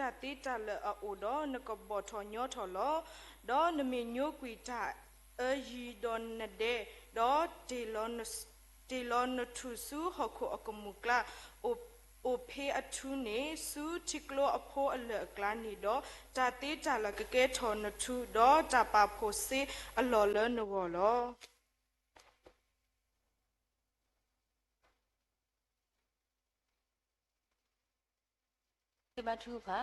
တာတိတာလအိုတော့နကဘောထောညောထော်လောတော့နမေညိုကွီတာအယီဒွန်နဒေတော့တေလောနထုစုဟခုအကမုကလာအိုဖေအထုနေစုချီကလိုအဖိုးအလကလာနီတော့တာတိတာလကကဲထော်နထုတော့တာပါဖိုစေအလော်လနဝလောဒီမထူဖာ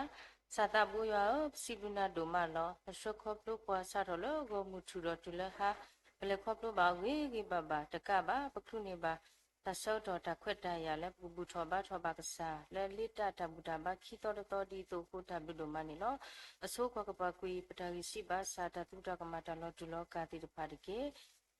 စာတဘူယောစီလူနာဒိုမာလောအရှုခေါပလုပွားစာတော်လောကိုမူထူတော်တူလဟာဘလေခေါပလုပါဝေကိဘဘာတကဘာပခုနေပါတဆောက်တော်တခွတ်တရလဲပူပူထောဘာထောဘာကစားလဲလိတတဘူတာဘာခီတော်တော်ဒီတို့ကိုတဘလူမနီလောအစိုးခေါကပကွေပတာရီစီပါစာတတုတကမတလောဒူလောကာတိတပါဒီကေ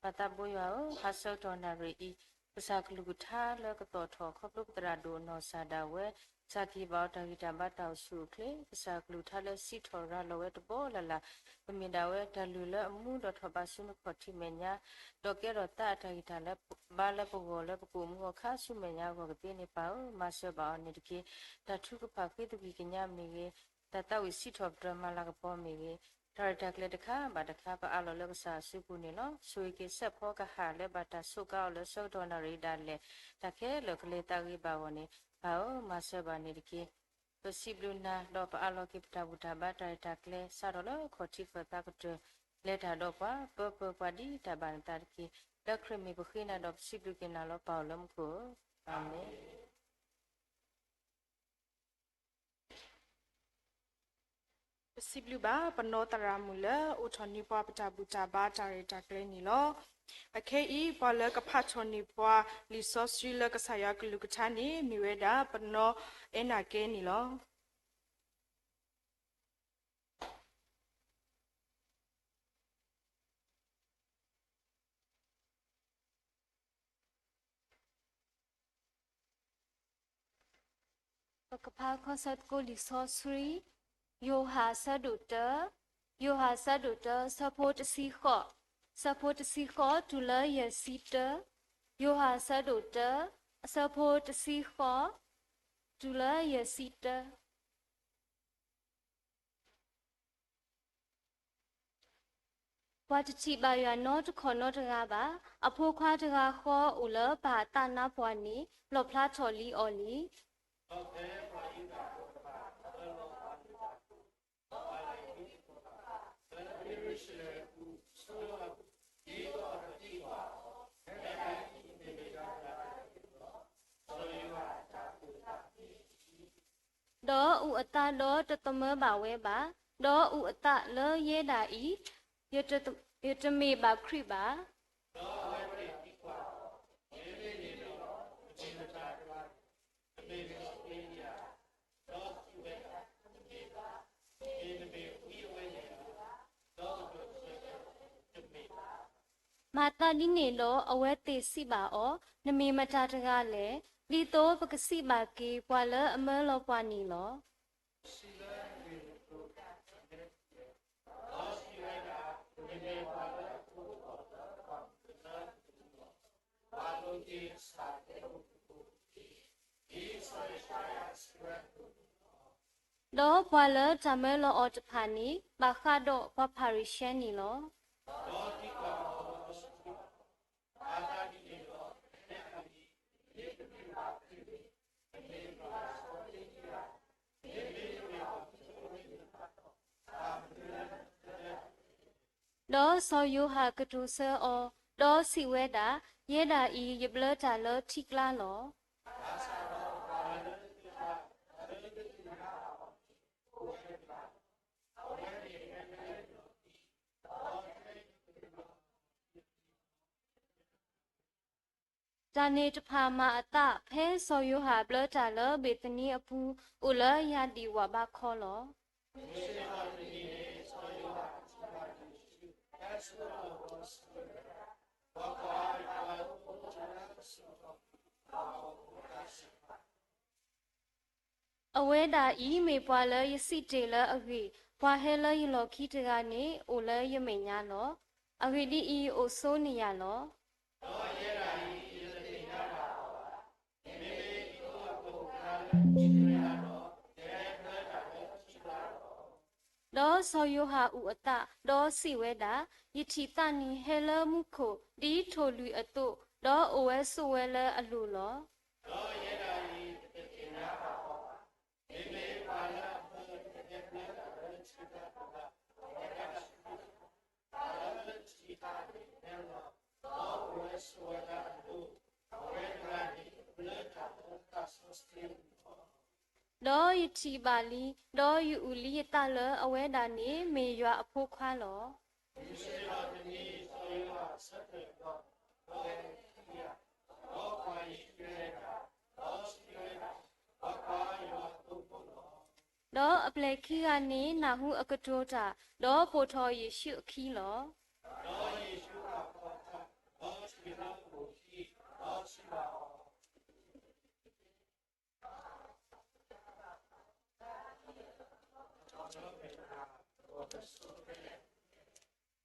ပတဘူယောဟာဆောက်တော်နာရီပစာကလူကထားလဲကတော်ထောခေါပလုတရာဒိုနောစာဒဝဲစာကီဘောတဂီတဘတ်တောက်စုကလေပစာကလူထားလဲစီထော်ရလောဝဲတဘောလလာပမင်ဒါဝဲတလူလဲအမှုတော်ထဘဆုနခေါတိမညာတော့ကဲတော့တတဂီတလဲဘာလဲပကောလဲပကူမှုခါဆုမညာကိုကတိနေပါမဆဘာနေတကေတထုကဖဖေတဘီကညာမီကေတတဝီစီထော်ဒရမလာကပေါ်မီကေဒါရတက်လေတခါဘာတခါပါအလောလဲပစာစုပူနေလောဆွေကေဆက်ဖောကဟာလဲဘာတဆုကောက်လဲဆုတော်နရိဒါလဲတခဲလောကလေတဂီပါဝနေआओ मासेबा निरके पसिबलुना दप आलोके पटाबुटा बाटा टाकले सारोलो खोटी फता कट लेटा दपा पपपादी ताबान तारके दख्रमे बखिना दप सिबलुके नालो पावलम को आमेन Sibluba panotaramula utoni pa patabuta ba tare takle nilo akei pala kapachoni pa lisosri la kasaya kulukutani miweda pano enake nilo Kapal konsert ko lisosri Yoha saduta support sikho tula yesita Yoha saduta support sikho tula yesita Watachi ba ya not khonot ga ba apho khwa ga kho ula ba ta na pwani lopla tholi oli đó u ata đó cho tôm bà we bà đó u ata lơ ye da i ye cho me bà khri bà Mata di nelo awe te si ba o nami mata taga le li to pakasi ba ki pwala amelo pwani lo Do pwala tamelo o tapani ba kha do pa parishan ni lo Do so you ha katu se o do si we da ye da I ye bla ta lo thikla lo Dane to pa ma ata phe so you ha bla ta lo betani apu ula ya di wa ba kho lo Aweda I me pwala yasi te la agi pwa hela yilo ki te ga ne ola yeme nya lo agi di I o so ni ya lo ဒေါ်ဆောယိုဟာဥအတဒေါ်စီဝဲတာယတိတနီဟဲလမှုခိုဒီထိုလူအတုဒေါ်အိုဝဲဆိုဝဲလဲအလူလောဒေါ်ယတိပါလီဒေါ်ယူဦးလီတလအဝဲတာနေမေရွာအဖို့ခွာလောဒေါ်အပလက်ခီကနေနာဟုအကတိုးတာဒေါ်ပိုထော်ယေရှုအခီလော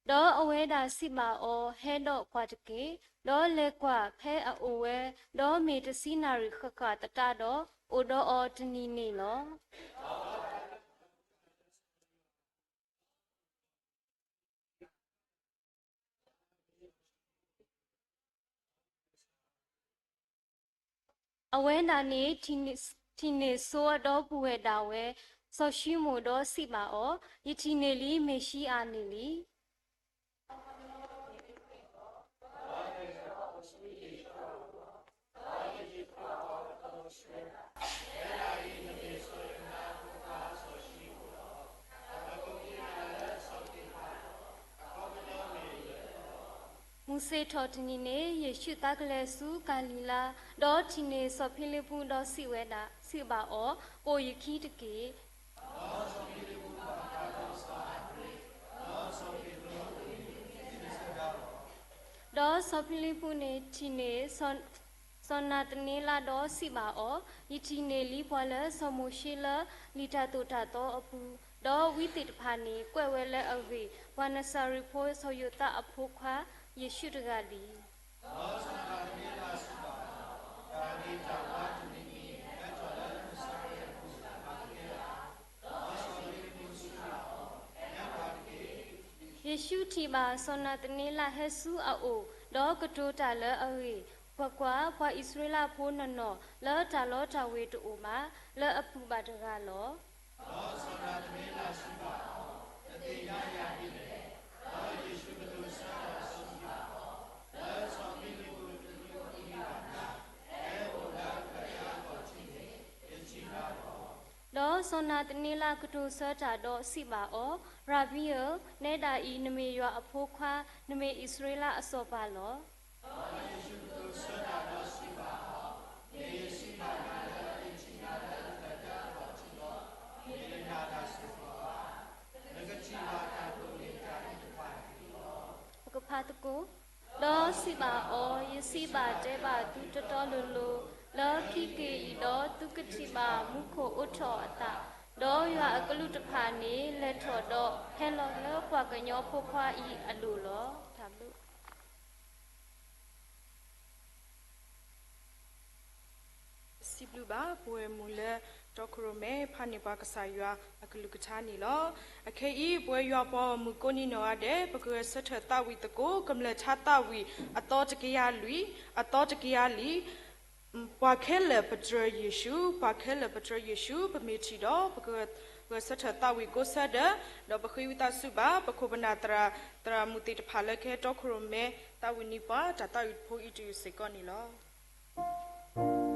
ဒေါ်အဝဲတာစီမာအောဟဲတော့ခွာတကေဒေါ်လက်ကွာဖဲအိုဝဲဒေါ်မေတစီနာရီခခတတတော့အိုဒေါ်အော်တနီနေလောအဝဲတာနေတီနေဆိုတော့ပူဝဲတာဝဲဆောရှိမိုတော့စီမာအောယတီနေလီမေရှိအာနေလီမူစေထော်တနီနေယေရှုတကလေးစုကာလီလာဒေါ်တီနေဆောဖိလိပူဒေါ်စီဝဲတာစီပါအောပိုယခီတကေဒေါ်ဆောဖိလိပူနေတီနေစောနာတနေလာဒေါ်စီပါအောယတီနေလီပွာလဆောမိုရှိလာလီတာတူတာတော့အပူဒေါ်ဝိတိတဖာနေကွဲ့ဝဲလဲအဝေဝါနဆာရီဖိုဆောယတာအဖို့ခွာယေရှုတကလီယေရှုတီပါဆောနာတနေလာဟဲဆူအိုဒေါကတိုတာလအဝေဘကွာဘွာဣသရေလဖိုးနော်လောတာလောတာဝေတူမာလောအပူပါတကလောဒေါဆောနာတနေလာရှိပါတတိယယာဒီလေဒေါယေရှုဘတုဆာရှိပါလောဆောမီလူတူတူဒီပါနာအဲဟိုလာကရာပေါ်ချင်းနေချီပါဒေါဆောနာတနေလာကတိုဆာတာတော့စီပါအောရာဘီယနေတာဤနမေရွာအဖိုးခွာနမေဣသရေလအစောပါလောဖာတကိုဒေါ်စီပါအောယစီပါတဲပါသူတတော်လူလူလောခိကေဤဒေါ်သူကတိပါမုခိုဥထောအတဒေါ်ရွာအကလူတဖာနေလက်ထော်တော့ဟဲလောလောကွာကညောဖို့ခွာဤအလူလောဒါလူစီဘလူဘာပွဲမူလဲတော့ခရမဲဖာနေပါကစားရွာအကလူကချာနီလောအခေဤပွဲရွာပေါ်မူကိုနီနောအတဲ့ပကရဆက်ထတဝီတကိုကမ္လချတဝီအတော်တကရလူအတော်တကရလီပါခဲလပထရယေရှုပါခဲလပထရယေရှုပမေချီတော့ပကရဆက်ထတဝီကိုဆဒတော့ပခွေဝတဆုပါပခုပနာတရာမူတိတဖာလက်ခဲတော့ခရမဲတဝီနီပါတတဝီဖိုအီတူစေကောနီလော Amen.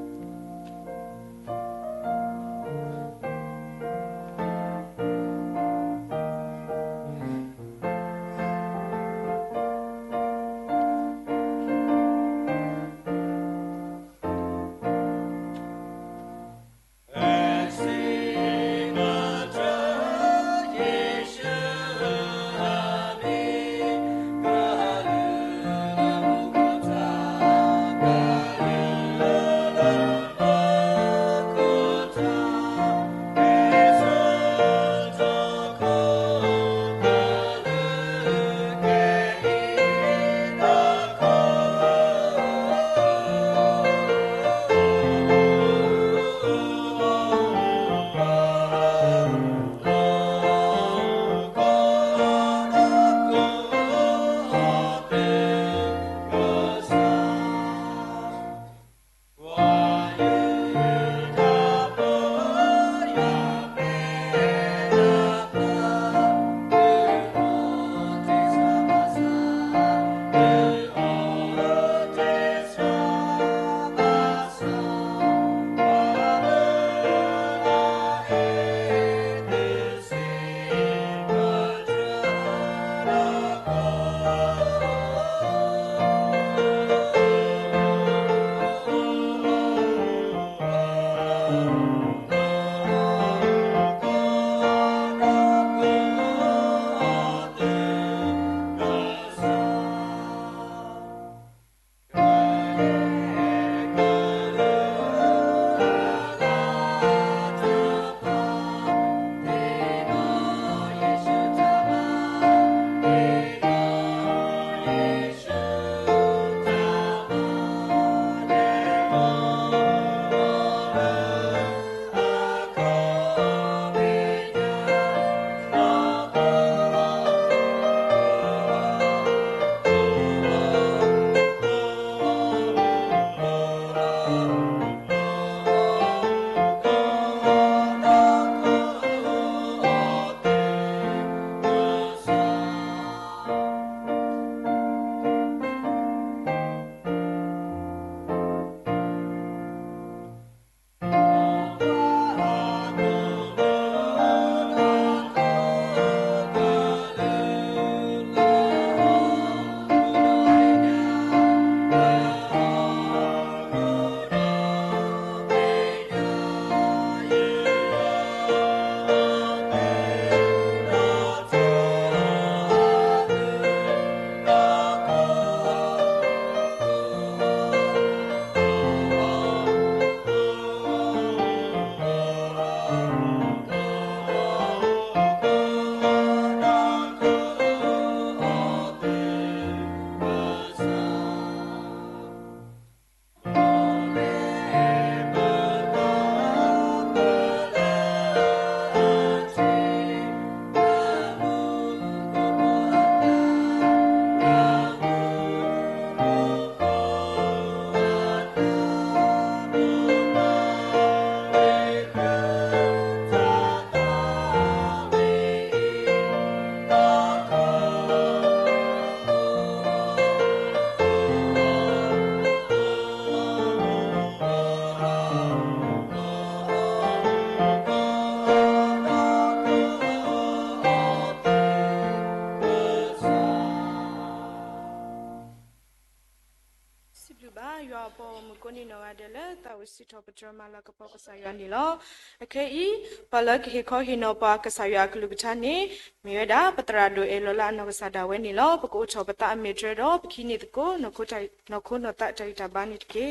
ni no adele ta wisi to patrama la ka pok sa ya ni lo ake I pala ke kho hi no pa ka sa ya klu bcha ni me da patra do e lo la no ka sa da we ni lo pako cho pata me tre do pki ni ko no ko tai no ko no ta tai ta ba ni ke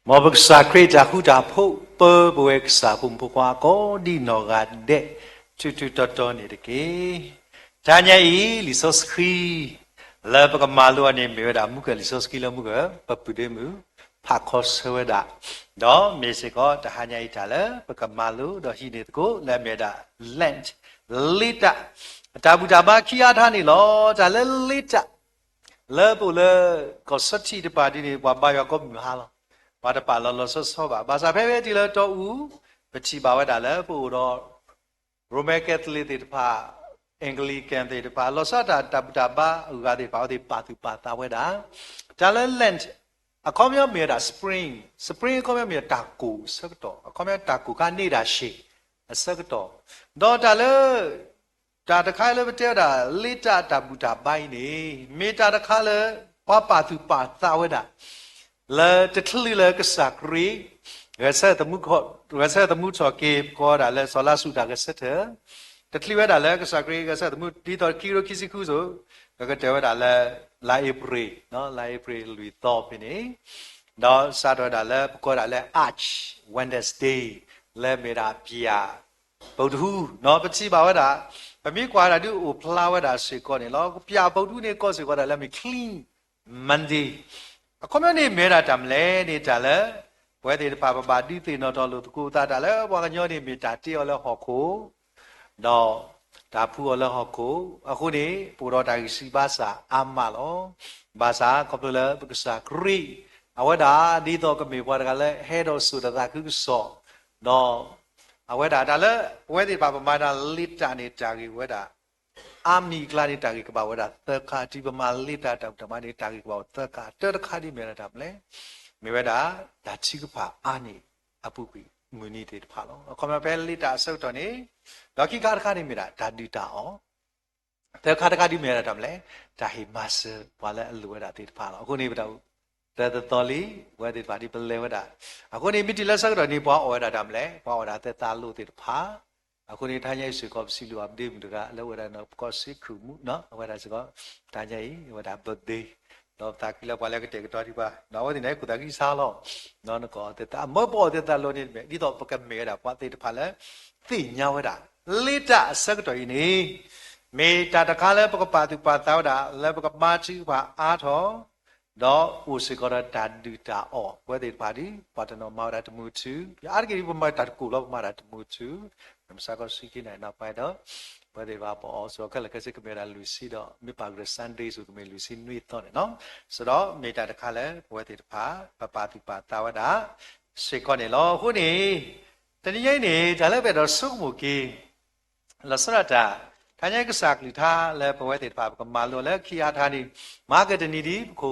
မောဘကစာခရစ်တာခုတာဖို့ပေါ်ဘွေကစာပုံပကွာကိုဒီနောကတဲ့ချူချူတော်တော်နေတကေဒါညာဤလီဆိုစခရီလဘကမာလိုအနေမြေတာမှုကလီဆိုစကီလမှုကပပူဒေမှုဖာခောဆဝဒါတော့မေစကောတဟာညာဤတာလဘကမာလိုတော့ရှိနေတကိုလက်မြေတာ lent လီတာတာဘူတာဘာခီယာထားနေလောဒါလဲလီတာလဲပူလဲကောစတိတပါတီနေဘာဘာယောကောမြဟာလောဘာတပါလောလောဆောပါဘာသာဖဲဖဲဒီလောတော့ဦးပချီပါဝဲတာလဲပူတော့ရိုမဲကက်သလစ်တေတပါအင်္ဂလိကန်တေတပါလောဆတာတပတာပါဥကားတေပါတေပါသူပါတာဝဲတာဒါလဲ lent အခေါမျောမြေတာ spring အခေါမျောမြေတာကူစကတော့အခေါမျောတာကူကနေတာရှိအစကတော့တော့ဒါလဲဒါတခါလဲမတဲတာလိတာတပူတာပိုင်းနေမေတာတခါလဲပါသူပါတာဝဲတာလဲတထလီလဲကစားခရီရဆတ်တမှုခေါ်ရဆတ်တမှုချောကေခေါ်တာလဲဆောလာစုတာကစတဲ့တထလီဝဲတာလဲကစားခရီကစားတမှုဒီတော့ကီရိုကီစီခုဆိုကတဲဝဲတာလဲလာဧပြီနော်လာဧပြီလူတော့ပြနေတော့စားတော့တာလဲခေါ်တာလဲ arch Wednesday လဲမေတာပြာဗုဒ္ဓဟူနော်ပချိပါဝဲတာပမိကွာတာတို့ဖလာဝဲတာစေကောနေလောပြာဗုဒ္ဓဟူနေကောစေကောတာလဲမ clean Mondayအခုမနေမဲတာတမလဲနေတာလဲဘွဲတေပါပါတိတေနော်တော်လို့တကူတာတာလဲဘောကညောနေမိတာတေော်လဲဟော်ခိုတော့ဒါဖူော်လဲဟော်ခိုအခုနေပူတော်တာစီပါစာအမလောဘာသာကပလပကစာခရီအဝဒါဒီတော့ကမေဘောကလဲဟဲတော်ဆူတာကုဆောတော့အဝဒါဒါလဲဘွဲတေပါမာတာလစ်တာနေတာကြီးဝဲတာအာမီကလာနေတာကြီးကပါဝဲတာသခါဒီပမာလစ်တာတောင်တမနေတာကြီးကပါသခါတခါဒီမဲတာမလဲမေဝဒါဒါချိကပါအာနီအပုပိမူနီတေတဖာလောအခေါ်မပဲလစ်တာဆုတ်တော်နေလော်ကီကာတခါနေမိတာဒါဒီတာအောတခါတခါဒီမဲတာမလဲဒါဟီမတ်ဘာလဲအလူဝဲတာတေတဖာလောအခုနေပတော့တဲ့တော်လီဝဲတေပါဒီပလဲဝဲတာအခုနေမိတီလက်ဆုတ်တော်နေပွားအော်ဝဲတာမလဲပွားအော်တာတဲ့သားလို့တေတဖာအခုနေထားရိုက်စေကောစီလူအပ်ဒေးမှုတကအလောဝဲတာနော်ကောစီခုမှုနော်ဝဲတာစကောထားရိုက်ဝဲတာ birthday တော့တာကီလာပါလဲကတဲ့တော်ဒီပါနော်ဒီနေ့ကုတာကီစားလို့နော်နကောတဲ့တာမပေါ်တဲ့တာလို့နေမယ်ဒီတော့ပကမဲတာပွားတဲ့တဖာလဲသိညာဝဲတာလိတာစက်တော်ဤနေမေတာတခါလဲပကပါသူပါတောက်တာလဲပကမာချီပါအားတော်တော့ဦးစကောတာဒူတာအောဝဲတဲ့ပါဒီပတ်တော်မောရတမှုချူအာဂီဘမတာကူလောက်မာရတမှုချူမစကောစီကိနိုင်တော့ပိုက်တော့ဘယ်ဒီပါပေါ်ဆိုကလကစကမေရာလူစီတော့မိပါဂရဆန်ဒေးဆိုကမေလူစီနွေတော့နော်ဆိုတော့မေတာတခါလဲဘွဲတေတဖာပပတိပါတာဝတာစေကောနေလောခုနေတနည်းရင်နေဒါလည်းပဲတော့စုမှုကီလစရတာထိုင်ရိုက်ကစားကလီထားလဲဘွဲတေတဖာကမာလိုလဲခီယာထားနေမာကတနီဒီခု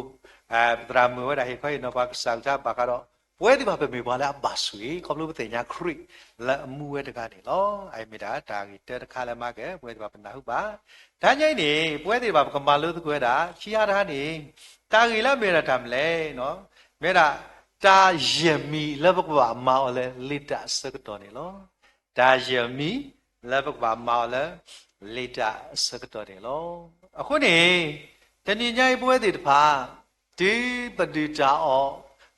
ဒရာမဝဲတာဟေခွေနော်ပါကစားကြပါကတော့ဘွဲဒီပါပဲမေပါလားဘာဆွေခေါလို့ပတဲ့ညာခရစ်လက်အမှုဝဲတကားနေလောအိုင်မီတာတာကြီးတဲတခါလဲမကဲဘွဲဒီပါပနာဟုတ်ပါဒါညိုင်းနေဘွဲဒီပါကမာလို့တကွဲတာချီရထားနေတာကြီးလဲမေတာတမလဲနော်မေတာတာယမီလက်ဘကပါမောင်းလဲလိတာစကတော်နေလောတာယမီလက်ဘကပါမောင်းလဲလိတာစကတော်နေလောအခုနေတဏိညိုင်းဘွဲဒီတဖာဒီပတိတာအော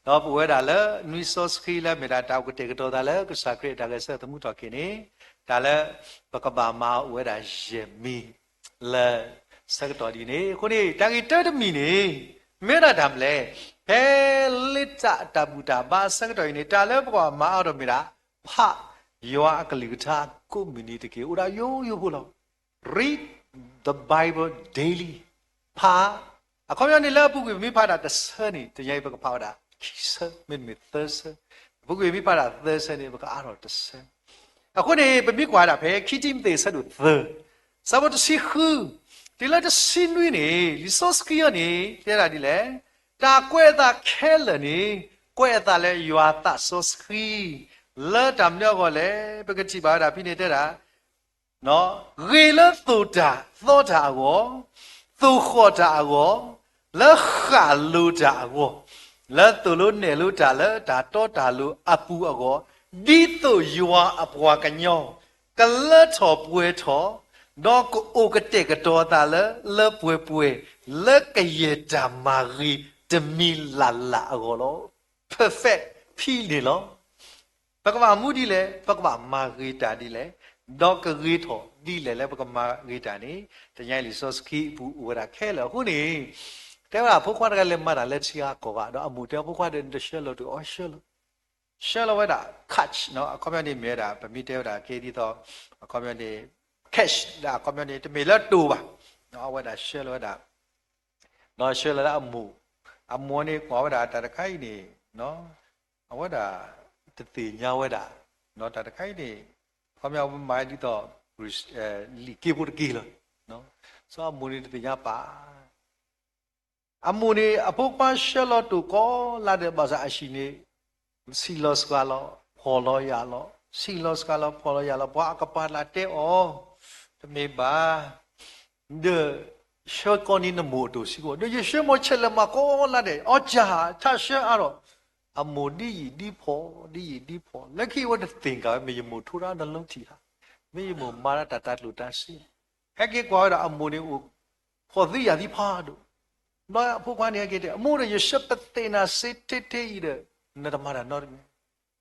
တော့ဘွဲတာလဲနွီဆော့စခီလဲမေတာတောက်ကတေကတော်တာလဲကစားခရတာလဲဆက်သမှုတော်ကိနေဒါလဲပကပါမာဝဲတာယေမီလဲစကတော်ဒီနေခုနေတာကြီးတတ်မီနေမေတာဒါမလဲဖဲလစ်တာတဘူတာဘာစကတော်ဒီနေတာလဲပကပါမာအော်တော်မေတာဖယောအကလိကတာကိုမီနီတကေဥရာယိုယိုဟိုလော read the Bible daily ဖာအခုရနေလဲပုဂ္ဂိုလ်မိဖတာတဆနေတရိုက်ပကဖောက်တာKisa min thirsa buku mi para thirsa ni baka aro tsa aku ni pemi kwa da phe khitim te sa du the sabot si khu ti la de sin nui ni li sos ki ya ni te da di le ta kwe ta khel ni kwe ta le ywa ta sos ki la tam nyo ko le baka chi ba da phi ni te da နော်ရေလသုတာသောတာကိုသုခောတာကိုလက်ခါလူတာကိုလက်သူလို့နေလို့တာလဲဒါတော့တာလို့အပူအကိုဒီတို့ယွာအပွားကညောကလထောပွဲထောတော့ကိုအိုကတဲ့ကတော့တာလဲလက်ပွဲလက်ကရတာမာရီတမီလာလာအကိုလို့ perfect ဖီလေလို့ပကမာမူဒီလေပကမာမာရီတာဒီလေတော့ကရီထောဒီလေလေပကမာရီတာနေတညိုင်လီစောစကီဘူဝရခဲလို့ခုနေแต่ว่าพวกควากันเลยมาแล้วเชียก็ว่าเนาะอมูเตพวกควาเดินเชลโลดูอ๋อเชลโลไว้ด่าคัชเนาะคอมมิวนิตี้เมด่าบะมีเตด่าเกดีต่อคอมมิวนิตี้แคชด่าคอมมิวนิตี้เมละดูป่ะเนาะไว้ด่าเชลโลไว้ด่าเนาะเชลโลแล้วอมูนี่กว่าไว้ด่าตะตะไคนี่เนาะเอาไว้ด่าตะติญาไว้ด่าเนาะตะตะไคนี่คอมมิวมาดีต่อลีเกบุตกีเลยเนาะซออมูนี่ตะติญาป่าအမှုနေအပုပ္ပရှလောတူကောလာတဲ့ဘာသာအရှိနေစီလောစကလောဖော်လောရလောစီလောစကလောဖော်လောရလောဘာကပါလာတဲ့ဩတမေပါဒီရှောကောနီနမိုတူစီကိုဒီရှေမောချက်လမကောလာတဲ့အဂျာထရှဲအရောအမှုဒီဖော်လက်ခိဝတ်တင်ကမေယမိုထူရာနှလုံးထီဟာမေယမိုမာရတတလူတရှိဟဲ့ကေကွာရအမှုနေဖော်သိရသည်ဖာတို့နော်ဖုကွာနေခဲ့တဲ့အမှုရရှပတေနာစစ်တေတေရနဒမာရနော်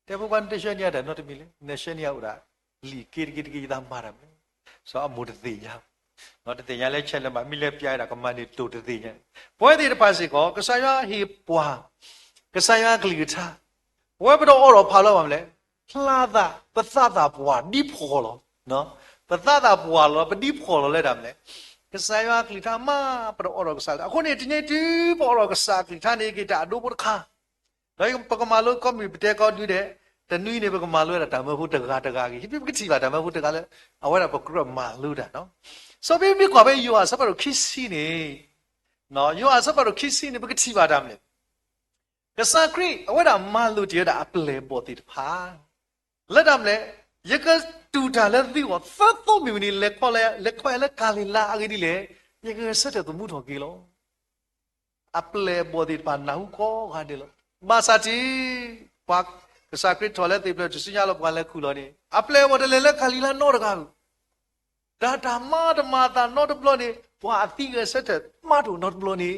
တဲ့ဖုကွာတရှနေရတယ်နော်တမီလေနရှနေရဥရာလီကေဒါမာရမယ်ဆိုအမှုတသိရနော်တသိရလဲချက်လဲမမီလဲပြရတာကမန်ဒီတူတသိရပွဲဒီတပါစီကောကဆာယဟီပွာကဆာယကလီတာဝဲဘတော်အော်ဖာလို့ပါမလဲလှသာပသတာပွာဒီဖော်လို့နော်ပသတာပွာလို့ပဒီဖော်လို့လဲတာမလဲကစားရကလိတာမပရောအော်ကစားအခုနေတနေ့တီးပေါ်အော်ကစားကလိတာနေကိတာအဒိုဘခါတော့ပကမာလို့ကောမီပတဲကောတူတဲ့တနွီနေပကမာလို့ရတာမဟုတ်တကာကြီးဟိပိကတိပါဒါမဟုတ်တကာလဲအဝဲတာပကရမာလို့တာနော်ဆိုပြီးမြကွာပဲယူအားစပါတော့ခစ်စီနေနော်ယူအားစပါတော့ခစ်စီနေပကတိပါဒါမလဲကစားခရီအဝဲတာမာလို့တရတာအပလေပေါ်တိတဖာလက်တာမလဲရကတူတာလည်းသိတော့သတ်တော့မြူနေလက်ခွဲလက်ကာလီလာအကြီးဒီလေရကဆက်တဲ့သူမှုတော်ကြီးလောအပလေဘောဒီပါနာဟုကောခါတယ်လို့မာစာတီပတ်ကစားခရစ်ထော်လက်တေပလစညာလောပွားလက်ခုလောနေအပလေဘောတလေလက်ကာလီလာနော်တကားဒါတာမာတာနော်တဘလောနေဘွာအတိကဆက်တဲ့မာတို့နော်တဘလောနေ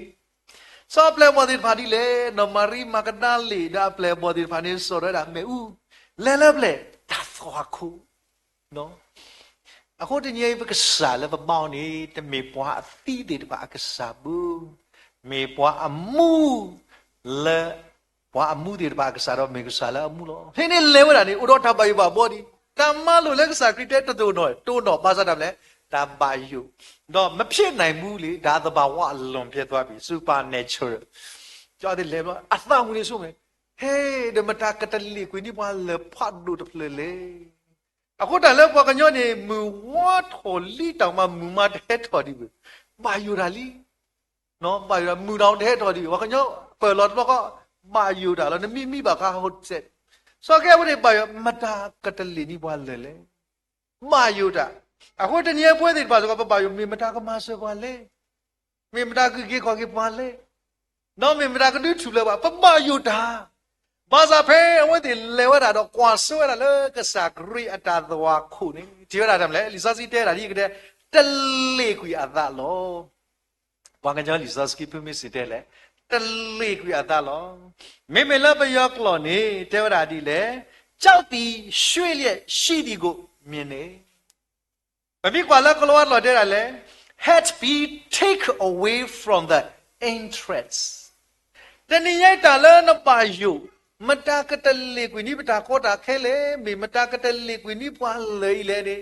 ဆောပလေဘောဒီပါဒီလေနော်မာရီမကဒါလီဒါပလေဘောဒီပါနေဆိုရတာမေဦးလဲပလေဒါသွားခုနော်အခုတညေပကစားလည်းပေါင်းနေတမေပွားအသီးတွေတပါကစားဘူးမေပွားအမှုလဲပွားအမှုတွေတပါကစားတော့မေကစားလည်းအမှုလို့ဟင်းနေလဲဝတာနေဥတော်ထပါယူပါဘောဒီတမ္မလို့လက်ကစားခရစ်တဲ့တိုးတော့ပါစားတယ်လေတပါယူတော့မဖြစ်နိုင်ဘူးလေဒါသဘာဝအလွန်ဖြစ်သွားပြီ supernatural ကြောက်တယ်လေအသံဝင်နေဆိုမယ်ဟေးဒမတာကတလီကွင်းဒီပွားလေဖတ်လို့တဖလေလေအခုတလည်းပွားကညောနေမူဝတ်ထော်လီတောင်မှမူမတဲ့ထော်ဒီဘာယူရာလီနော်ဘာယူရာမူတောင်တဲ့ထော်ဒီဝါကညောပယ်လော့တော့ကဘာယူတာလဲမိပါကဟုတ်စက်စောကဲဝိဘာယူမတာကတလီနီပွားလေဘာယူတာအခုတညေပွဲတွေပါဆိုကဘာယူမတာကမဆပွားလေမတာကကြီးခေါ်ကြီးပွားလေနော်မတာကဒူထူလဲပါဘာယူတာဘာသာဖဲအဝတ်တွေလဲဝတာတော့ကွာဆွဲတာလေကစားဂရိအတာသွားခုနေဒီရတာတယ်လေလီစာစီတဲတာဒီကတဲ့တလေကွေအသာလောဘာကကြောင့်လီစာစကီပမစ်စီတဲလေတလေကွေအသာလောမေလပယောကလောနေတဲဝတာဒီလေကြောက်တီရွှေ့လျက်ရှိဒီကိုမြင်နေမပြီးကွာလကလောလောတဲတာလေ had be take away from the entrance တနည်းရိုက်တာလဲနပါယူမတာကတလေကွနီပတာကောတာခဲလေမေမတာကတလေကွနီပွားလေလေနေ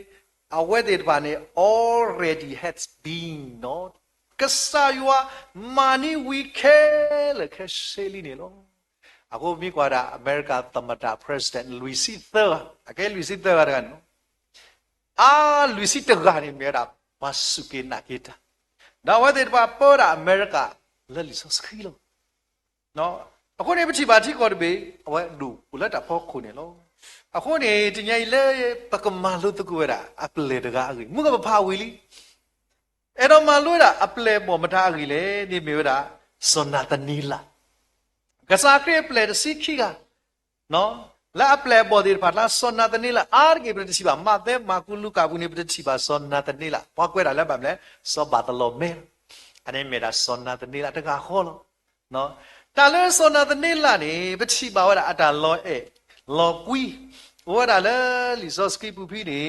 အဝဲတဲ့ဘာနေ already has been not ကဆာယွာမာနီဝီခဲလေခဲဆေလီနေလောအခုမိကွာတာအမေရိကန်သမ္မတ president လူီစီသာအကဲလူီစီသာကနော်လူီစီတကနေမြဲတာဘာစုကေနာကေတာဒါဝဲတဲ့ဘာပေါ်တာအမေရိကလဲလီဆိုစခီလောနော်အခုနေပချိပါတိကောတဘေအဝဲလူဦးလက်တာဖောက်ခုနေလော အခုနေတညိလေပကမာလို့တကူရတာအပလေတကားအကြီးမှုကမဖာဝီလီအဲ့တော့မလို့တာအပလေပေါ်မထားကြီးလေနေမျိုးတာစောနာတနီလာကစားခရပလေစီခီကနော်လာအပလေပေါ်ဒီဖာလာစောနာတနီလာအာဂေပရတိစီပါမတဲ့မကူလူကဘူးနေပရတိစီပါစောနာတနီလာဘာကွဲတာလဲဗမ်လဲစောဘာတလောမဲအနေမေတာစောနာတနီလာတကားခေါ်လို့နော်တာလဲစောနာတနီလာနေပတိပါဝရအတာလောအဲလောကွီဝရလာလီစောစကီပူဖီနေ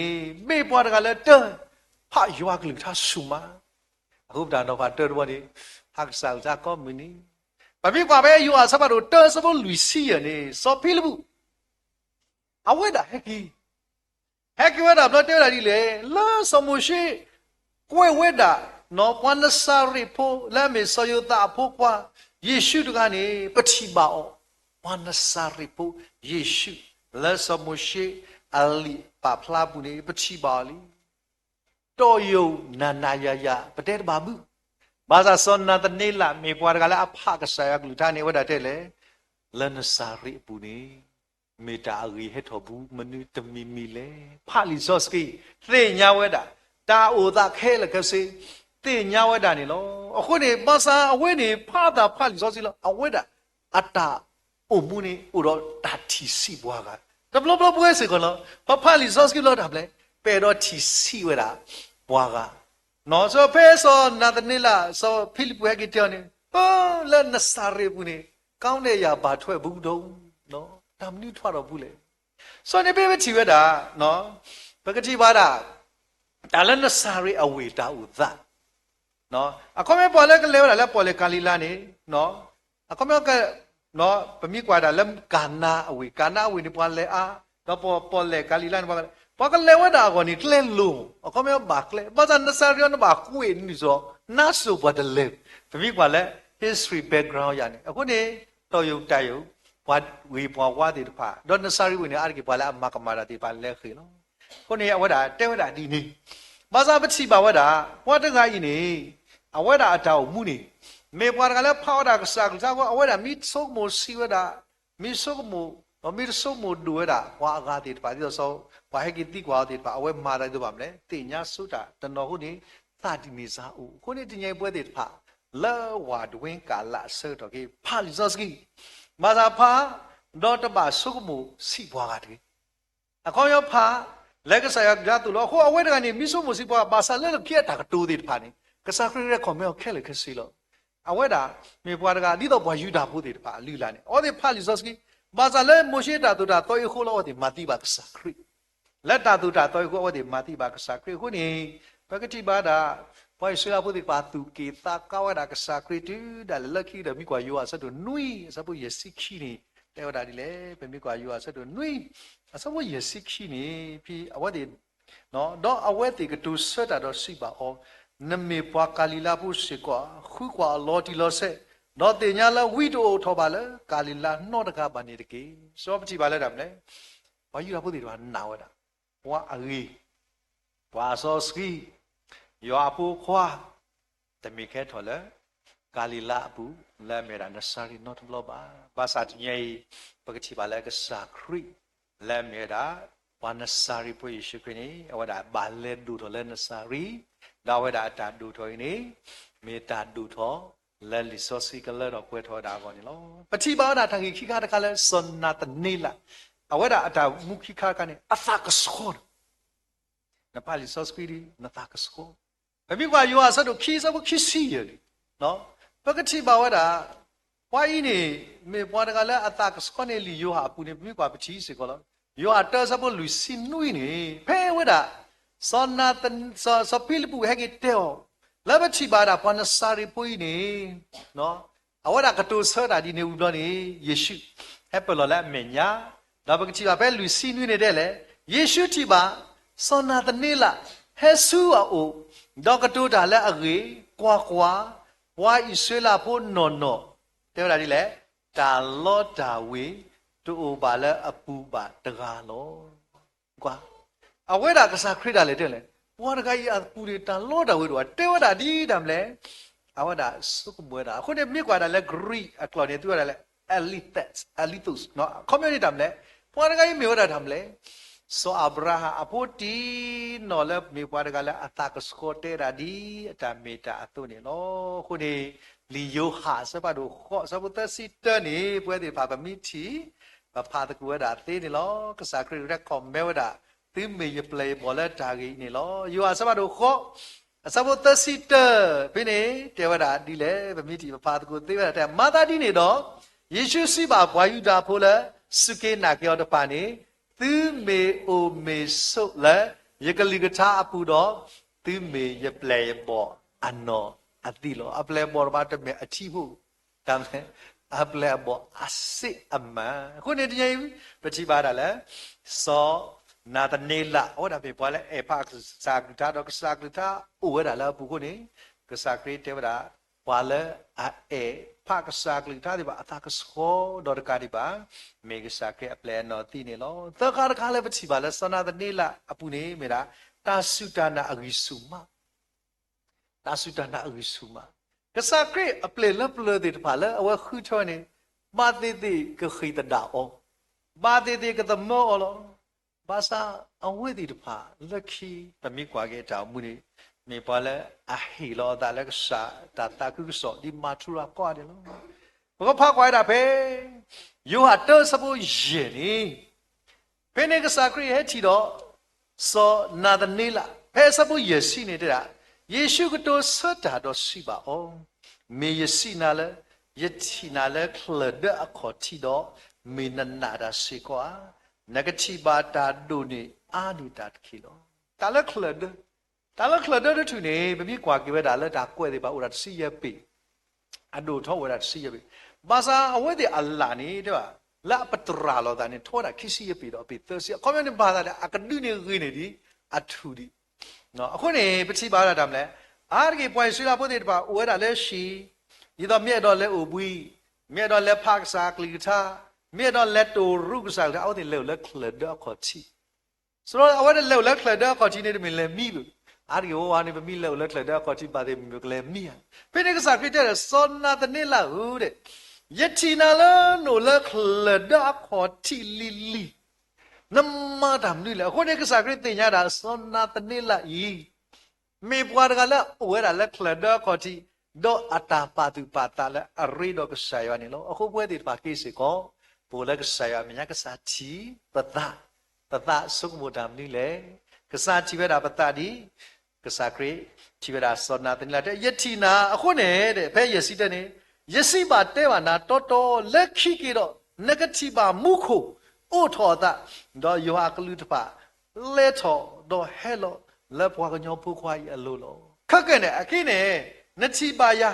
မေပွားတကလည်းတဟာယွာကလူသာဆူမာအခုဒါတော့ဘာတော်တော်ဒီဟာကစားကြကောမနီဘာဖြစ်ကွာပဲယွာစပါတော့တစဖို့လူစီရနေစောဖီလဘူးအဝဲတာဟက်ကီဝဲတာဘလတဲတာဒီလေလာစမရှိကွဲဝဲတာနော်ပွားနစာရီဖိုလာမေဆယတာဖိုကွာယေရှုတကနေပတိပါအောပွားနစာရီဖိုယေရှုလာစမရှိအလီပါဖလာဘူးနေပတိပါလီတော်ယုံနာနာယယပတဲဘာဘူးဘာသာစောနာတနေလာမေပွားတကလည်းအဖကဆာယကလူထားနေဝဒတဲ့လေလနစာရီပူနေမေတာရီဟက်တော်ဘူးမနုတမီမီလေဖာလီဇော့စကီသေညာဝဒတာအိုတာခဲလကစေသေညာဝဒနေလောအခုနေဘာသာအဝဲနေဖာတာဖာလီဇော့စီလောအဝဲတာအတာအိုမှုနေဥတော်တာတီစီဘွားကတဘလဘလပွဲစေကလောဖာလီဇော့စကီလောတာဗလဲပေတော့တီစီဝဲတာဘွားကနော်ဆိုဖဲဆိုနာတနေလာဆိုဖိလိပဝဲကတောနေဟောလဲနစာရေဘူးနေကောင်းတဲ့ຢာဘာထွက်ဘူးတုံးနော်ဒါမနုထွက်တော့ဘူးလေဆိုနေပေချီဝဲတာနော်ပကတိပါတာဒါလည်းနစာရေအဝေတာဥသနော်အခုမဲပေါ်လဲကလဲလာလဲပေါ်လဲကာလီလာနေနော်အခုမဲကနော်ပမိကွာတာလဲကာနာအဝေနေပေါ်လဲအာတော့ပေါ်လဲကာလီလာနေပေါ်ကလဲဝဒါကောနိကလဲလုံးအခုမဲဘာကလဲဘာသာနစာရေနဘာကွေနိဆိုနာဆိုဘတ်လဲပမိကွာလဲ history background ရနေအခုနေတော်ရုံတိုက်ရုံဘာဝေပွားဝါဒီတဖာတော့နစာရီဝင်နေအားကြီးဘာလဲအမကမာရာဒီပါလဲခေနော်ခုနေအဝဒါတဲဝဒါဒီနေဘာသာပတိပါဝဒါဘွားတကကြီးနေအဝဒါအတောက်မှုနေမေပွားကလည်းဖောက်တာကစားကစားအဝဒါမိဆုမိုစီဝဒါမိဆုမိုဒူဝဒါဘွားအကားဒီတဖာဒီတော့ဘာဟဲကီတိကွာဒီတဖာအဝဲမာတယ်တော့ဗမလဲတင်ညာဆုတာတနော်ခုနေသာဒီနေစားဦးခုနေတင်ညာပွဲဒီတဖာလောဝါဒဝင်ကာလာဆောတော့ကေဖာလီဇော့စကီမာသာဖာဒေါ်တပါဆုကမှုစီပွားကတည်းအခေါယောဖာလက်ကဆာယကတူလို့ဟိုအဝဲတကနေမိဆုမှုစီပွားပါဆာလဲလို့ခဲ့တာကတိုးသေးတဖာနေကစားခရခေါ်မဲခဲလေခစီလို့အဝဲတာမေပွားတကဒီတော့ဘွာယူတာဖို့သေးတဖာလူလာနေအော်ဒီဖာလီဇော့စကီမာဆာလဲမရှိတာတူတာတော့ယခိုလို့ဒီမာတိပါကစားခရလက်တာတူတာတော့ယခိုဒီမာတိပါကစားခရခုနေပကတိပါတာဘာရှိလာဖို့ဒီပါတူကေတာကောဝဒါကစားခရတူဒါလက်ခိတယ်မိကွာယူအဆက်တို့နွိစပ်ဖို့ရစီခီနေတဲဝဒါဒီလေပဲမိကွာယူအဆက်တို့နွိအစဖို့ရစီခီနေပြီးအဝတ်ဒီနော်တော့အဝတ်ဒီကတူဆက်တာတော့စီပါအောင်နမေပွားကာလီလာဖို့စီကွာခုကွာလော်တီလော်ဆက်တော့တင်ညာလာဝီတိုထောပါလေကာလီလာနှော့တကားပါနေတကေစောပတိပါလဲတာမလဲဘာယူလာဖို့ဒီတော့နာဝဒါဘွာအရီဘွာစောစကီယောအပူခွာတမိခဲထော်လေကာလီလာပူလဲမေရာနဆာရီနော့ဘလောပါဘာသာတညေပကတိပါလဲကစားခရီလဲမေရာဝနဆာရီပွေရှိခနီအဝဒါဘာလဲဒူထော်လဲနဆာရီဒါဝဒါတာဒူထော်နေမေတာဒူထော်လဲလီဆိုစီကလဲတော့ကွဲထော်တာကောနေလောပတိပါဒါတန်ခိခါတခါလဲစွန်နာတနေလာအဝဒါအတာမုခိခါကနေအသကစခေါ်နပါလီဆိုစပီရီနသကစခေါ်ဘယ်ကွာယောအဆက်တို့ခီးစဖို့ခီးစီရလေနော်ပကတိပါဝဒါဝိုင်းနေမေပွားတကလည်းအတာကစခနေလီယောဟာပူနေဘယ်ကွာပချီစေကောလားယောအတာစဖို့လူစင်နွိနေဖဲဝဒါစောနာတန်စပိလပူဟဲကတေောလဘချီပါဒါပနစာရီပွိနေနော်အဝဒါကတူဆရာဒီနေဦးတော့နေယေရှုဟဲပလောလာမညာဒါပကတိပါပဲလူစင်နွိနေတဲ့လေယေရှုတီပါစောနာတနေလာဟဲဆူအိုတော့ကတူတာလဲအရေကွာကွာဝါဣဆွေလာဖို့နော်နော်တဲ့လားဒီလေတာလောတာဝေတူပါလဲအပူပါတကားလောကွာအဝဲတာကစားခရစ်တာလေတဲ့လေဘွားတကားကြီးအပူတွေတာလောတာဝေတော့တဲဝတာဒီတမ်းလေအဝဒါစုကမွေးတာအခုနေမြစ်ကွာတာလဲ Greek အကလော်နေသူရလဲ elites နော် community တမ်းလေ ပွားတကယ်မျိုးတာทำလေဆိုအဗရာဟာအဖို့တီနော်လေမြေပွားတကလည်းအတာကစကိုတေရာဒီအတာမေတာအတုနေနော်ခုနေလီယိုဟာစပါတို့ခော့စပုတစီတနေပွဲတွေပါပမိတီပဖာတကူရတာသေးနေလောကစားခရရက်ကွန်မဲဝတာသီမေယပလေဘောလက်တာကြီးနေလောယူဟာစပါတို့ခော့အစပုတစီတဖိနေတေဝတာဒီလေပမိတီပဖာတကူသေးဝတာမာတာဒီနေတော့ယေရှုစီပါဘွာယူတာဖိုးလဲစုကေနာကျော်တပါနေသူမေအိုမေဆုတ်လဲယကလိကထာအပူတော့သူမေယပလေဘောအနောအတိလောအပလေဘောဘာတမေအချီဖို့တမ်းအပလေဘောအစစ်အမခုနေတည်းပတိပါတာလဲစောနာတနေလာဟောတာပဲပေါ်လဲအဖာစာကတာတော့စာကတာဥဝရလာပုခုနေကစားခရီတေဝရာပွာလဲအေဖာကစားကလိတာဒီပါအတာကစောဒေါ်ကာဒီပါမေကစားကအပလေနော်တီနေလောသခါခါလဲပတိပါလဲစနာတနေလာအပူနေမေရာတာဆုတနာအဂိစုမတာဆုတနာအဂိစုမကစားကအပလေလပလေဒီပါလဲအဝခုချောနေမာတိတိကခိတဒါအောမာတိတိကတမောလောဘာသာအဝိဒီတဖာလက်ခီတမိကွာခဲ့တောင်မူနေမေပါလဲအဟီလောတာလက်စာတာတာကုစောဒီမာထူရာကွာတယ်လို့ဘောဖာကွာတာပဲယူဟာတောစပူယေနီဖဲနေကစားခရီဟဲချီတော့စောနာဒနီလာဖဲစပူယေစီနေတဲ့ယေရှုကတော့ဆွတ်တာတော့ရှိပါအောင်မေယေစီနာလဲယတိနာလဲခလဒအခေါ်တီတော့မေနနာဒါရှိကွာနဂတိပါတာဒုနေအာနိတာတခိလောတာလခလဒတဲ့သူနေမမြကွာကြပဲဒါလက်တာကွဲသေးပါဦးတာစီရပိအဒိုထောဝရစီရပိဘာသာအဝဲဒီအလ္လာနေတဲ့ပါလာပတရာလောတာနေထောတာခိစီရပိတော့ပိသစီကွန်မြူနတီဘာသာအကဒုနေရင်းနေဒီအထူဒီနော်အခုနေပတိပါရတာမလဲအားကြီးပွိုင်ဆွေလာဖို့တဲ့ပါဝဲတာလဲရှိဒီတော့မြဲတော့လဲအိုပွီးမြဲတော့လဲဖက်စာကလီတာမြဲတော့လဲတိုရုကစားတဲ့အောက်တင်လဲလဲခလဒခေါ်ချီဆိုတော့အဝဲလဲခလဒခေါ်ချီနေတယ်မလဲမိဘူးအားရီဟိုဟာနေမီလဲခလဒခေါ်ချီပါတယ်မြကလဲမိရဖိနေကစားခရတဲ့စောနာတနေလာဟုတ်တဲ့ယတိနာလနိုလဲခလဒခေါ်ချီလီလီနမတာမလို့လေခုနေကစားခရတင်ရတာစောနာတနေလာဤမေပွားကလည်းဝဲတာလဲခလဒခေါ်ချီတော့အတာပါတူပါတာလဲအရိတော့ကစားရနေလို့အခုပွဲဒီပါကိစ္စကောပိုလကစားရမြကစားချီပတဆုကမဒမ်နီလေကစားချီဝဲတာပတဒီကစားခရီချီဝဲတာစောနာတင်လာတဲ့ယတိနာအခုနေတဲ့ဖဲယစီတဲ့နေယစီပါတဲပါနာတော်တော်လက်ခိကေတော့နဂတိပါမုခုအိုထောတာတော့ယောဟာကလူတပါလဲထောတော့ဟဲလောလက်ပွားကညောဖူခွားရအလိုလောခက်ကနေအခင်းနေနတိပါယာ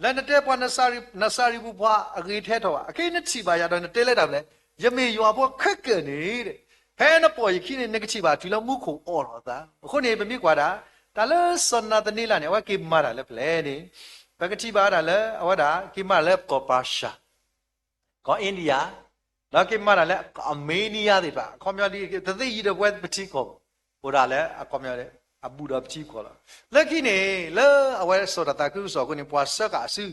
လက်နဲ့ပွားနဆာရီဘူပွားအဂေထဲထောအခင်းနတိပါယာတော့တဲလဲတာမလဲယမေယောဘွားခက်ကနေတဲ့ဖဲနပေါ်ရခိနေနဂတိပါဒီလောမုခုအော်တော့တာအခုနေမမြစ်ကွာတာဒါလဲစနတနီလာနေဝကိမာတာလဲဖလဲနေဘဂတိပါတာလဲအဝဒါကိမာလဲကောပါရှာကောအိန္ဒိယလောကိမာတာလဲအမေနီးယားတွေပါကွန်မြူနတီတသိရတဲ့ဘွဲပတိကောဟိုဒါလဲအကွန်မြူနတီအဘူဒါပတိကောလာလက်ခိနေလဲအဝဲစောတာကုစောကိုနေပွားဆက်ကအစု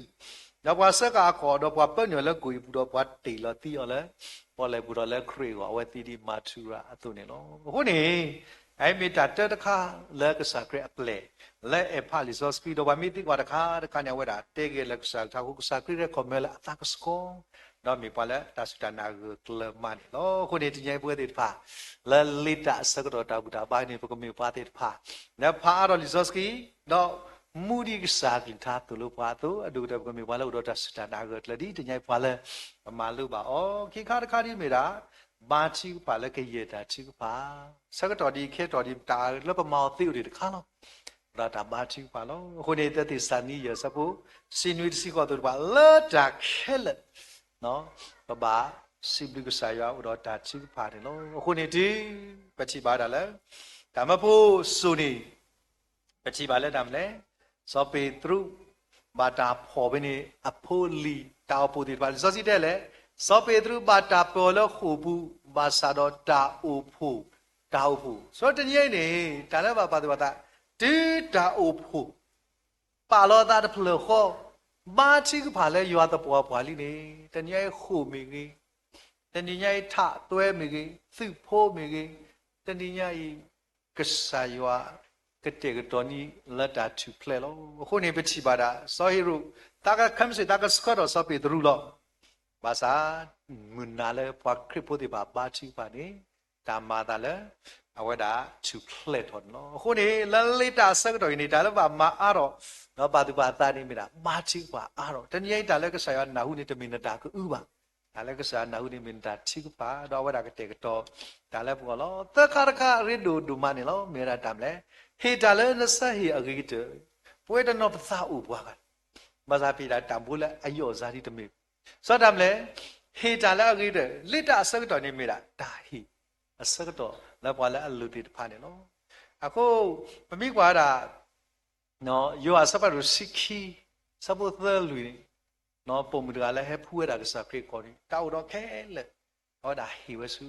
တော့ပွားဆက်ကအခေါ်တော့ပွားပတ်ညလဲကိုဘူတော့ပွားတေလတီရလဲပေါ်လဲဘူတော့လဲခရီကောအဝဲတီဒီမာထူရာအတုနေလောခုနေไอ้เมตาเตตะคาเลกษาเกรอเปลเลเอพาลิซอสปีโดบามิติกว่าตะคาตะคาเนี่ยเวดาเตเกเลกษาทากุกษาเกรคอมเมลอะตากสโกดอมีปาเลตาสุตานาเกลมันโลคนนี้ที่ใหญ่เพื่อติดพาเลลิตาสกดตาบุตาบายนี่พวกมีปาติดพาเนี่ยพาอรลิซอสกีดอมูดิกษากินทาตุลุปาตุอดูตาพวกมีปาเลอุดตาสุตานาเกลดีที่ใหญ่ปาเลมาลุบาโอคิคาตะคาดิเมดาဘာချီပါလကေရတာချီပါစကတော်ဒီခေတော်ဒီတာလပမောသိဥဒီတခါလောဒါတာဘာချီပါလောခုနေတဲ့တိစနီရစပုစင်နွေစီကောတော်ပါလာတာခဲလနော်ဘာစိဘလကဆာယာဥတော်တာချီပါတယ်လောခုနေဒီပချီပါတာလဲဒါမဖို့စုနေပချီပါလဲဒါမလဲစောပေတရုဘာတာဖော်ဘင်းနေအဖိုလီတာပူဒီပါစောစီတဲ့လဲစောပေတရုဘာတာပေါ်လို့ခုဘူးဘာသာတော့တာအိုဖို့ဆိုတော့တည်းနေတာလည်းဘာပါတာတီတာအိုဖို့ပါလောတာတဖလို့ခေါ်ဘာချီကဖာလဲရွာတပွားပွားလိနေတည်းခုမိကြီး တဏိညာဤထသွဲမိကေသုဖိုးမိကေတဏိညာဤကဆာယောကတေကတော်နီလက်တာသူဖလဲလို့ခုနေပချိပါတာစောဟီရုတာကခမ်စီတာကစခတော့စောပေဒရူလို့ဘာသာမွနာလေပွားခရစ်ဖို့ဒီပါပါချိပါနေတာမာတာလေအဝဒါသူဖလဲတော့နော်ခုနေလလိတာဆက်တော်နေတာလည်းပါမအားတော့နော်ပါသူပါတာနေမိတာမာချိပါအားတော့တဏိညာဤတာလည်းကဆာယောနာဟုနေတမင်တာကဥပါဒါလည်းကစားနာဟုနေမင်တာချိကပါတော့ဝရကတဲ့ကတော့ဒါလည်းဘောလောတခါတခါရစ်ဒူမနေလောမေရာတမ်လဲဟေဒါလည်းနဆဟီအဂိတပွဲတနောပသာဥဘွားကမဇာပိတာတမ်ဘူးလဲအယောဇာတိတမေစောတမ်လဲဟေဒါလည်းအဂိတလစ်တာအစကတော်နေမေရာဒါဟီအစကတော်လည်းဘွားလဲအလူတိတဖာနေလောအခုမမိကွာတာနော်ယောအစပရစိခိစပုသလူနေနော်ပုံမူတကလည်းဟဲဖူးရတာကစားခရစ်ခေါ်နေတောက်တော့ခဲလေဟောဒါဟီဝဆူ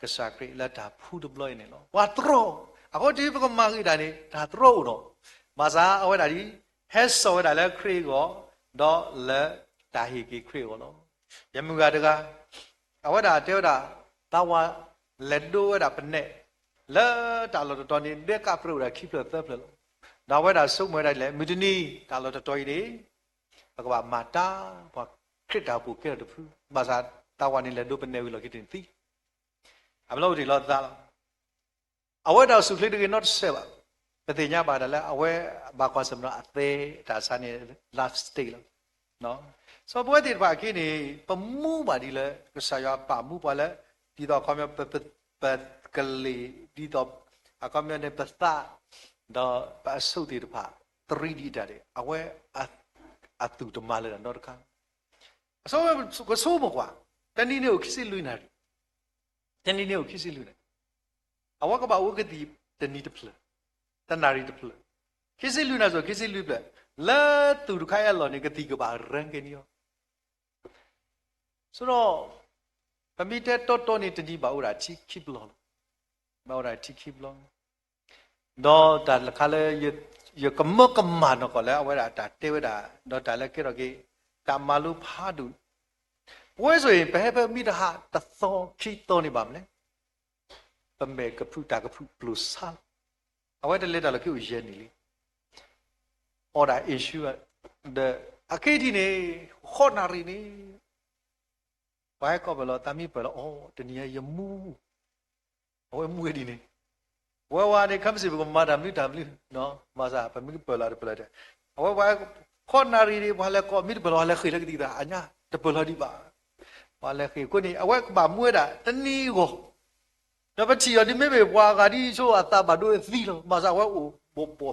ကစားခရစ်လက်တာဖူးဒပလိုင်းနေလောဝါထရောအခုဒီပကမာဂိတာနေဒါထရောတော့မစားအဝဲတာဒီဟဲဆောဒါလည်းခရစ်ကိုတော့လက်တာဟီကီခရစ်ကိုလောယမူကတကအဝဲတာတဲတာတာဝါလက်ဒိုရတာပနဲ့လက်တာလို့တော်နေဒက်ကပရိုရာခိပလသပ်လို့ဒါဝဲတာစုံမွဲတိုင်းလေမီတနီတာလို့တော်ရီဘကဘာမာတာဘခရစ်တာပူကဲတဖူဘာသာတာဝနီလေဒိုပနေဝီလောကိတင်တီအမလို့ဒီလောသားအဝဲတော်စုခလစ်တွေ not sell ပတိညာပါဒလဲအဝဲဘာကွာစမနာအသေးဒါစနေ last stage လောနော်ဆိုပွဲဒီဘာကိနေပမှုပါဒီလဲကဆာရပါမှုပါလဲဒီတော့ခမပကလေးဒီတော့အကမနေပစတာတော့ပါဆုတ်ဒီတဖာ 3D တာတယ်အဝဲအတူတမလဲတော့တခါအစိုးကဆိုးမကွာတဏိနေကိုခစ်စစ်လွင်းနေတဏိနေကိုခစ်စစ်လွင်းနေအဝကဘာဝကတိတဏိတဖလတနာရီတဖလခစ်စစ်လွင်းနေဆိုခစ်စစ်လွင်းပလာတူတခါရလောနေကတိကဘာရန်ကနေရောဆိုတော့ပမိတဲ့တော်နေတဏိဘာဥရာချိခိပလောဘာဥရာချိခိပလောတော့ဒါလခါလေยกมกมานก็แล้วว่าตาเตวดาดอตาแล้วก็กิตามาลุพาดุป่วยဆိုရင်ဘယ်ပဲမိတဟာတသောခိတော်နေပါမလဲပမေကဖူတာကဖူပလူဆာအဝဲတလက်တာလည်းကိုရဲနေလေ order issue the အခေဒီနေခေါနာရီနေဘာကောဘလောတမီဘလောအော်တနည်းယမူအဝဲမွေးဒီနေဝါနေခမ်စီဘကမာဒမ်လီတမ်လီနော်မာစာပမီပလာပလာတဲ့အဝဲခေါနာရီတွေဘာလဲကောမီဘလောလဲခိလက်ဒီတာအညာတပလာဒီပါဘာလဲခိကိုနေအဝဲကဘာမွေးတာတနည်းကိုတော့ပချီရဒီမေဘေဘွာကဒီဆိုအတာဘာတို့သီလောမာစာဝဲအိုဘောဘော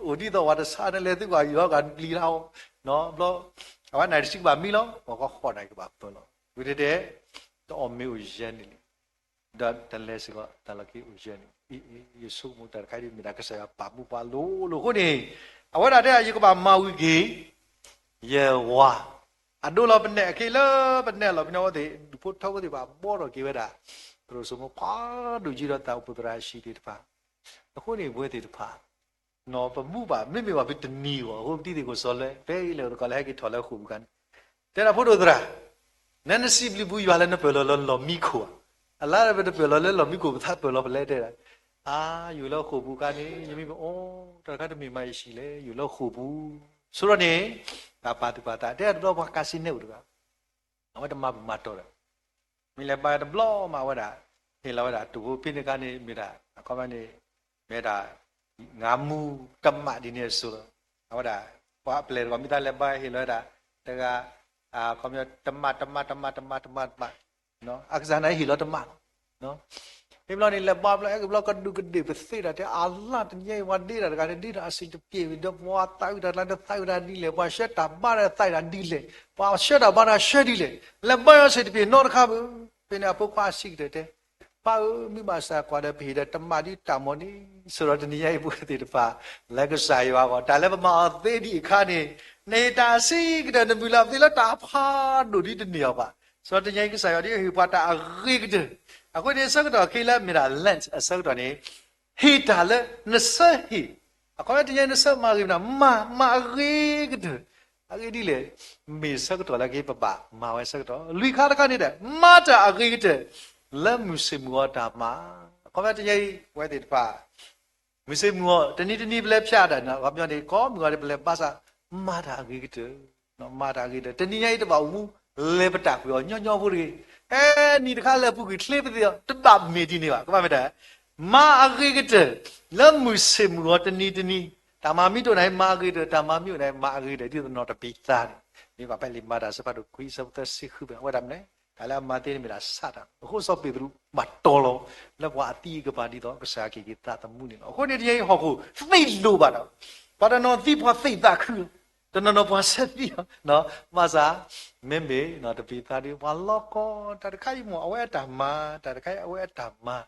အိုဒီတော့ဝါဒစာနဲ့လေသူကရောကလီလာနော်ဘလောအဝဲနိုင်ရှိပါမီလောဘောကခေါ်နိုင်ကပါတော့လောဝိတဲ့တော့မေဦးရန်နေလေဒါတလဲစကတလကီဦးရန်ယေရှုမူတာခိုင်ဒီမီဒါကဆာပါမူပါလို့ခုနေအဝဲတာတဲ့ယေကပါမာဝီကေယေဝါအဒိုလောပနဲ့အခေလောပနဲ့လောပနောတဲ့ဖို့ထောက်တဲ့ပါဘောတော့ကေဝဲတာသူတို့ဆိုမဖာဒူကြီးတော့တောက်ပုတရာရှိတဲ့တပါအခုနေဘွဲတဲ့တပါနော်ပမှုပါမိမိပါဘစ်တနီဟိုတိတိကိုစောလဲဘဲလေတော့ကလည်းကေထော်လဲခုကန်တဲ့ဖို့တို့တရာနန်စီဘလီဘူးရွာလဲနပလောလောမီခိုအလားပဲပလောလဲလောမီကိုသတ်ပလောပလဲတဲ့အာอยู่แล้วခုဘူးကနေယမိအော်တခါတမီမရှိလေอยู่แล้วခုဘူးဆိုတော့နေဒါပါတူပါတာတဲ့တော့ဘာကစီနေဦးတကအဝတ်တမမတော်တယ်မီလေပါတဘလောမှာဝတာဟေလာဝတာတူပိနေကနေမိတာအကောမနေမဲတာငါမူတမဒီနေဆိုတော့ဝတာဘာပလေကမိတာလေပါဟေလာတာတကကောမတမနော်အခဇာနိုင်ဟေလာတမနော်ဒီဘလောနေလဘဘလောဘလောကဒုကဒီပစေတာတဲ့အာလာတညေဝဒီတာကဒီတာအစိတပြေတော့ဘွာတောက်တာလာတောက်တာဒီလေဘွာရှက်တာပါရတိုက်တာဒီလေဘွာရှက်တာပါရရှက်ဒီလေလဘယောစိတပြေနော်တခါဘူးပင်အပုပရှိတဲ့ပါမိမစာကွာတဲ့ဖေတဲ့တမဒီတမောနီဆိုတော့တနည်းရိုက်ဖို့တဲ့တပါလက်ကစားရွာကောဒါလည်းပမာသေးဒီခါနေနေတာစီကတဲ့နမူလာဒီလတာဖာဒိုဒီတနေရောပါဆိုတော့တညိုက်ကစားရွာဒီဟိပါတာအရိကတဲ့အခုဒီစကတော့ခိလာမီရာလန့်အစကတော့နေဟီတာလဲနဆဟီအခုတညိုက်နဆမာရီနာမာရီကတဲ့ Agadi le me sakto la ke papa ma we sakto lui kha ta ni de ma ta agadi de la musimu ta ma ko ma tnyai we de pa musimu tani ble phya da na ko pyo ni ko mu ga ble pa sa ma ta agadi de no ma ta agadi de tani nyai de ba wu le pata pyo nyo pu ri ni de kha le pu ki tle pi de ta ba me di ni ba ko ma me da ma agadi de la musimu tani Tamami tu naik magi tu, tamami tu naik magi tu, itu not a pizza. Ni bapa lima dah sebab tu kuis sebab tu sih kubah. Wadam ne, kalau mati ni mira sada. Aku sopi tu matolo, lepas hati kepada itu kesaki kita temu ni. Aku ni dia aku feilu pada, pada nanti pun fei tak ku, dan nanti pun sedih. No, masa membe not a pizza dia, wallah ko, tak kai mu awak dhamma, tak kai awak dhamma.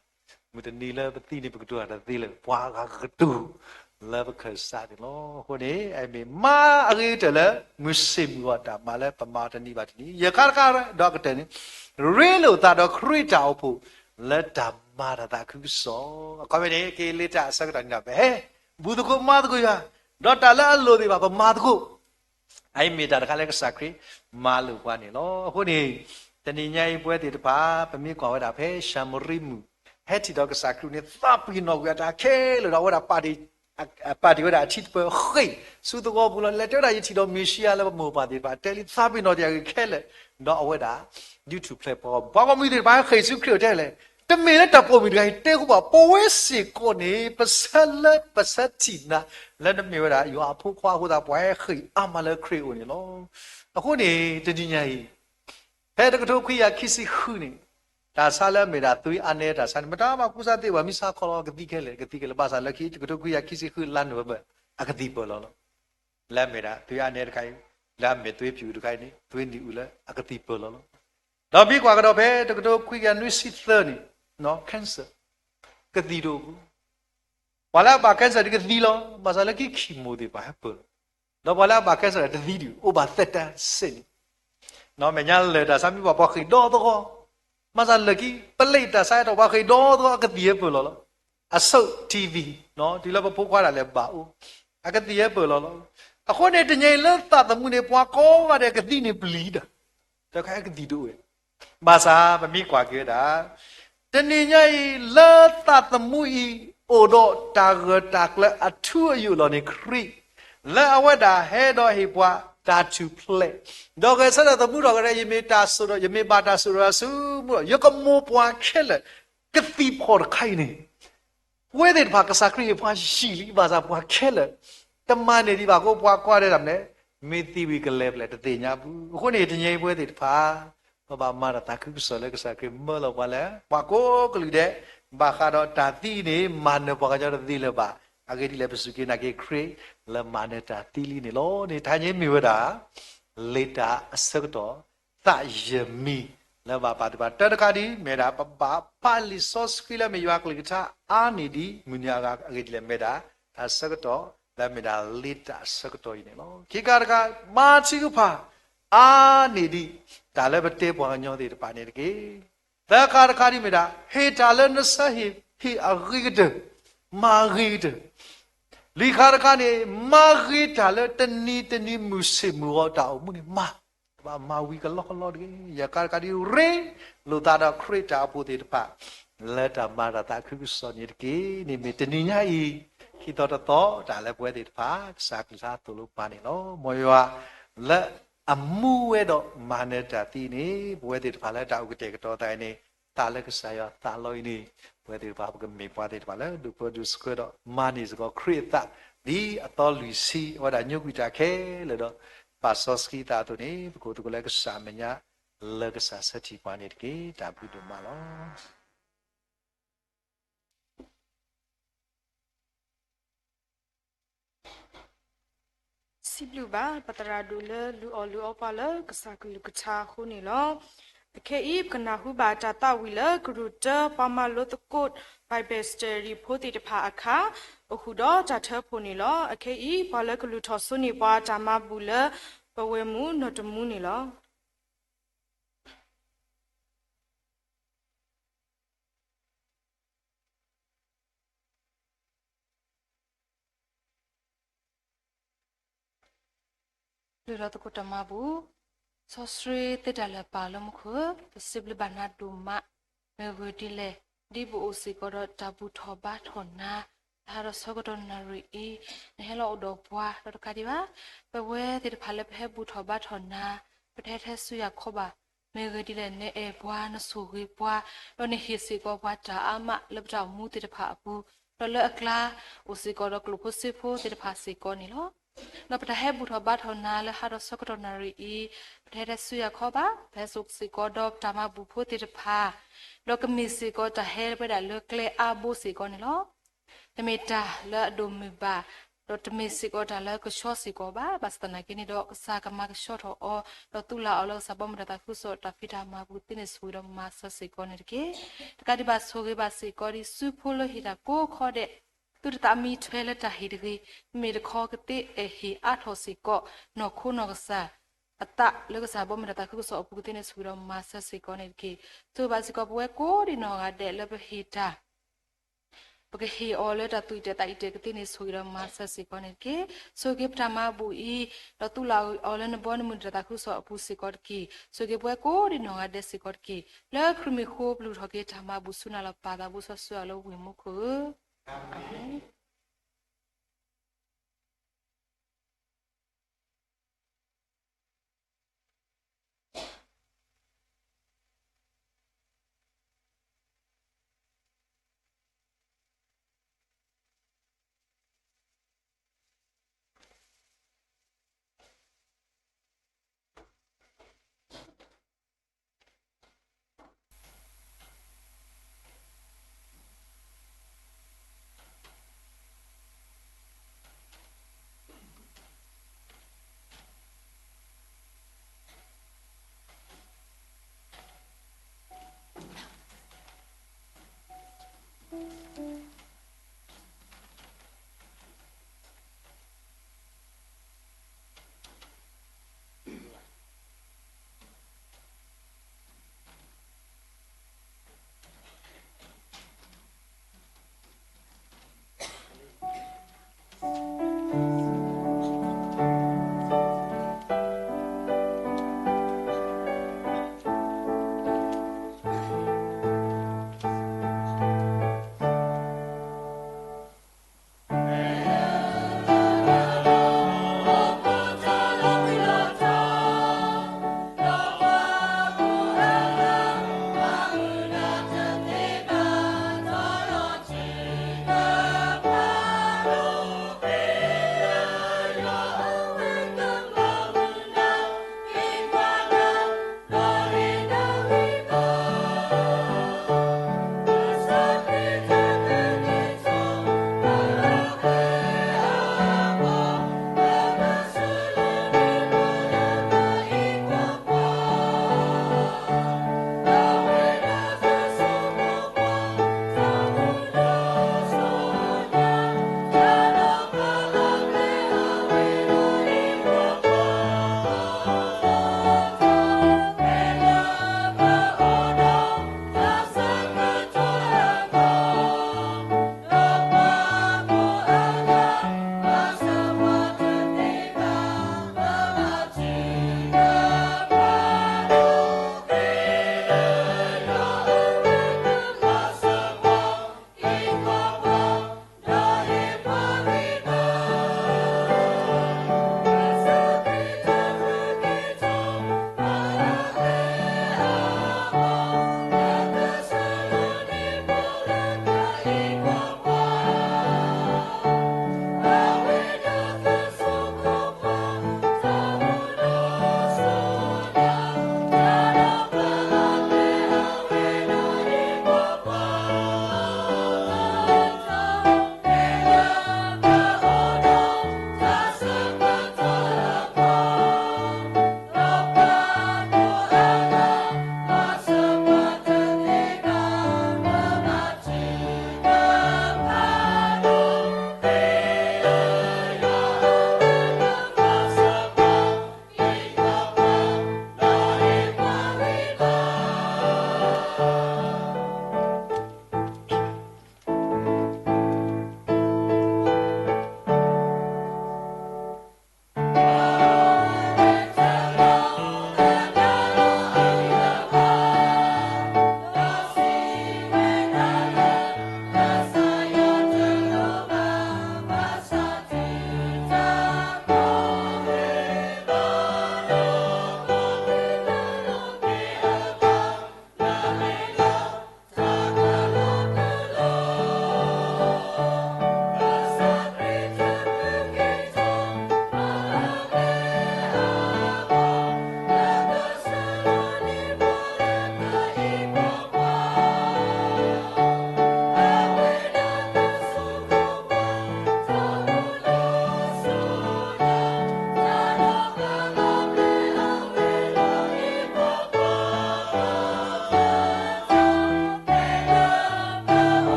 Mungkin nila beti ni begitu ada nila, puaka ketu. Love kesat lo, kone, ame ma agi tela musim wata mala pemata ni bat ni. Ya kar dokter ni, relo tak dok kereta opo, le damar tak kuso. Kau ni ke leta sekarang ni apa? Budu ko mat ko ya, dokter la lo di bapa mat ko. Ai me tak kala kesakri malu kau ni lo, kone. Tani nyai buat di depan, pemi kau ada apa? Shamurimu. Heti dok kesakri ni tapi nak ada ke, lo dah ada padi. Padi ada cip per, hey, suatu kau bulan leter dah jadi dah Malaysia lah mau padi padi, teli tapi nak dia kele, dah awak YouTube platform, bawa mungkin bawa Facebook tele, tapi mana tak boleh dia teh kau bawa si kau ni pasal Cina, lalu mana you apa kau dah bawa hey, amal kreu ni lo, aku ni jadinya ini, hei dekat tu kuya kisi ni. Dasarnya mereka tu aneh dasarnya. Mereka apa kusat itu, misal kalau ketika bahasa lagi, kita kuya kisi hulan apa, agak tiba lolo. Lah mereka tu aneh kai, lah mereka tu piu kai ni, tu ni ula agak tiba lolo. Tapi kalau kita apa, kita kuya nusister ni, no cancer, ketidu. Walau apa cancer ketidu, bahasa lagi kimo di apa. No walau apa cancer ketidu, obat teta sen. No menyal dasar mi bapa kido tu ko. Masa lagi pelit dah saya tu pakai doa tu agak dia pula. Asal TV, no, di luar pukul ada lebau, agak dia pula. Aku ni tanya letak temu ni puakau ada agak dia ni beli dah, tak kayak agak tidur. Masa pemikwa kita, tanya letak temu i odo tak le atu ayu lo ni kri, le awak dah hedo hipwa. To play. Doga sana tamu doga ye me tasuro ye me bata sura sumu ye kamu puan kele keti por kai ni. Wede pa kasakri ye puan shili bahasa puan kele. Teman ni di ba ko puan kwa de ram ne me tiwi ke level te nya bu. Ko ni te nyai wede pa ba ma ta ku so le kasakri mo lo pa le. Ba ko klu de ba kha do ta ti ni man ne pa ka ja ti le ba. Agak di lepas suki nak kre lemana ta tili ni lo ni tanya miwada leta sekto tak jemi leba pada pada kali meda pali sos kila miwak lita ani di munyaga agak di meda sekto la meda leta sekto ini lo kikar ka maci kupa ani di dalam bete buangnya di depan ni ke dah kali meda he dalam nasahi he agak magid likhar kane magid hale tani musimu tau muni ma wi kalau ni ya kali re lu tada kreta apu di depan leta mara tak kuson ni ni metani nyai kita tahu dalam buat di depan satu lupa ni lo moya le amu edo mana jati ni buat di depan le tahu kita tahu ini tak lagi saya tak lo ini buat di depan bukan buat di depan le dupa dusko do manis go kreta di atau luisi wada nyuku jake le do pasos kita tu ni buku tu lagi samanya lagi sasa cipuan ni kita budu malam. Siblu ba patara dulu lu opala kesakulu kecahu ni lo. Keib kena huba jata wila keruta pamalo tekut Bible story poti depa akha okudo jata poni lo keib pala kelutosu ni ba jama bula pawemu notemu ni lo. လူတော်တကုတမဘူးဆောစရီတက်တယ်လည်းပါလုံးခုစစ်ဘလဘနာဒူမမေဝဒီလေဒီဘူအိုစီကတော့တဘူထောဘာထောနာဟာရဆောကတော့နာရီနဲလောတော့ဘွားတော့ကဒီပါပဝဲတဲ့ဖာလည်းဖဲဘူထောဘာထောနာပထဲထဲဆူရခောပါမေဝဒီလေနဲဘွားနဆူဝေဘွားတော့နေဟီစီကောဘွားတာအမလဘတော်မူတဲ့ဖာဘူးတော့လအကလာအိုစီကတော့ကလုဖိုစီဖိုတဲ့ဖာစီကောနီလောနော်ပတဟဲဘူထဘတ်ဟနာလဟာရစကတနာရီပထဲရဆူရခောပါဘဲဆုပ်စီကောဒေါတမဘူဖိုတိတဖာလောကမီစီကောတဟဲပဒလကလေအဘူစီကောနီလောတမေတာလာဒိုမီဘာတော့တမေစီကောတလာကရှော့စီကောပါဘတ်တနာကိနီတော့စာကမကရှော့တော့တော့တူလာအလောစဘမရတာခုစောတဖီတာမဘူတင်းဆူရမဆစီကောနီကေတကတိပါဆိုကေပါစီကောဒီဆူဖိုလိုဟီတာကိုခေါ်တဲ့သူတမီထွဲလက်တဟီဒီမေရခေါကတိအဟီအထောစီကောနော်ခုနော်ကစားအတလကစားဘမရတာခုစောပုကတိနေဆူရမဆစီကောနေကေသူပါစီကောပွဲကိုဒီနော်ကတဲ့လဘဟီတာပကဟီအော်လက်တတူတဲ့တိုက်တဲ့ကတိနေဆူရမဆစီကောနေကေဆိုကေပထမဘူဤတော့တူလာအော်လနဘောနမူတတာခုစောပုစီကောကီဆိုကေပွဲကိုဒီနော်ကတဲ့စီကောကီလဲခရမီခိုဘလူထောကေထမဘူဆုနာလပါတာဘူဆောဆွာလောဝီမုခု Amen.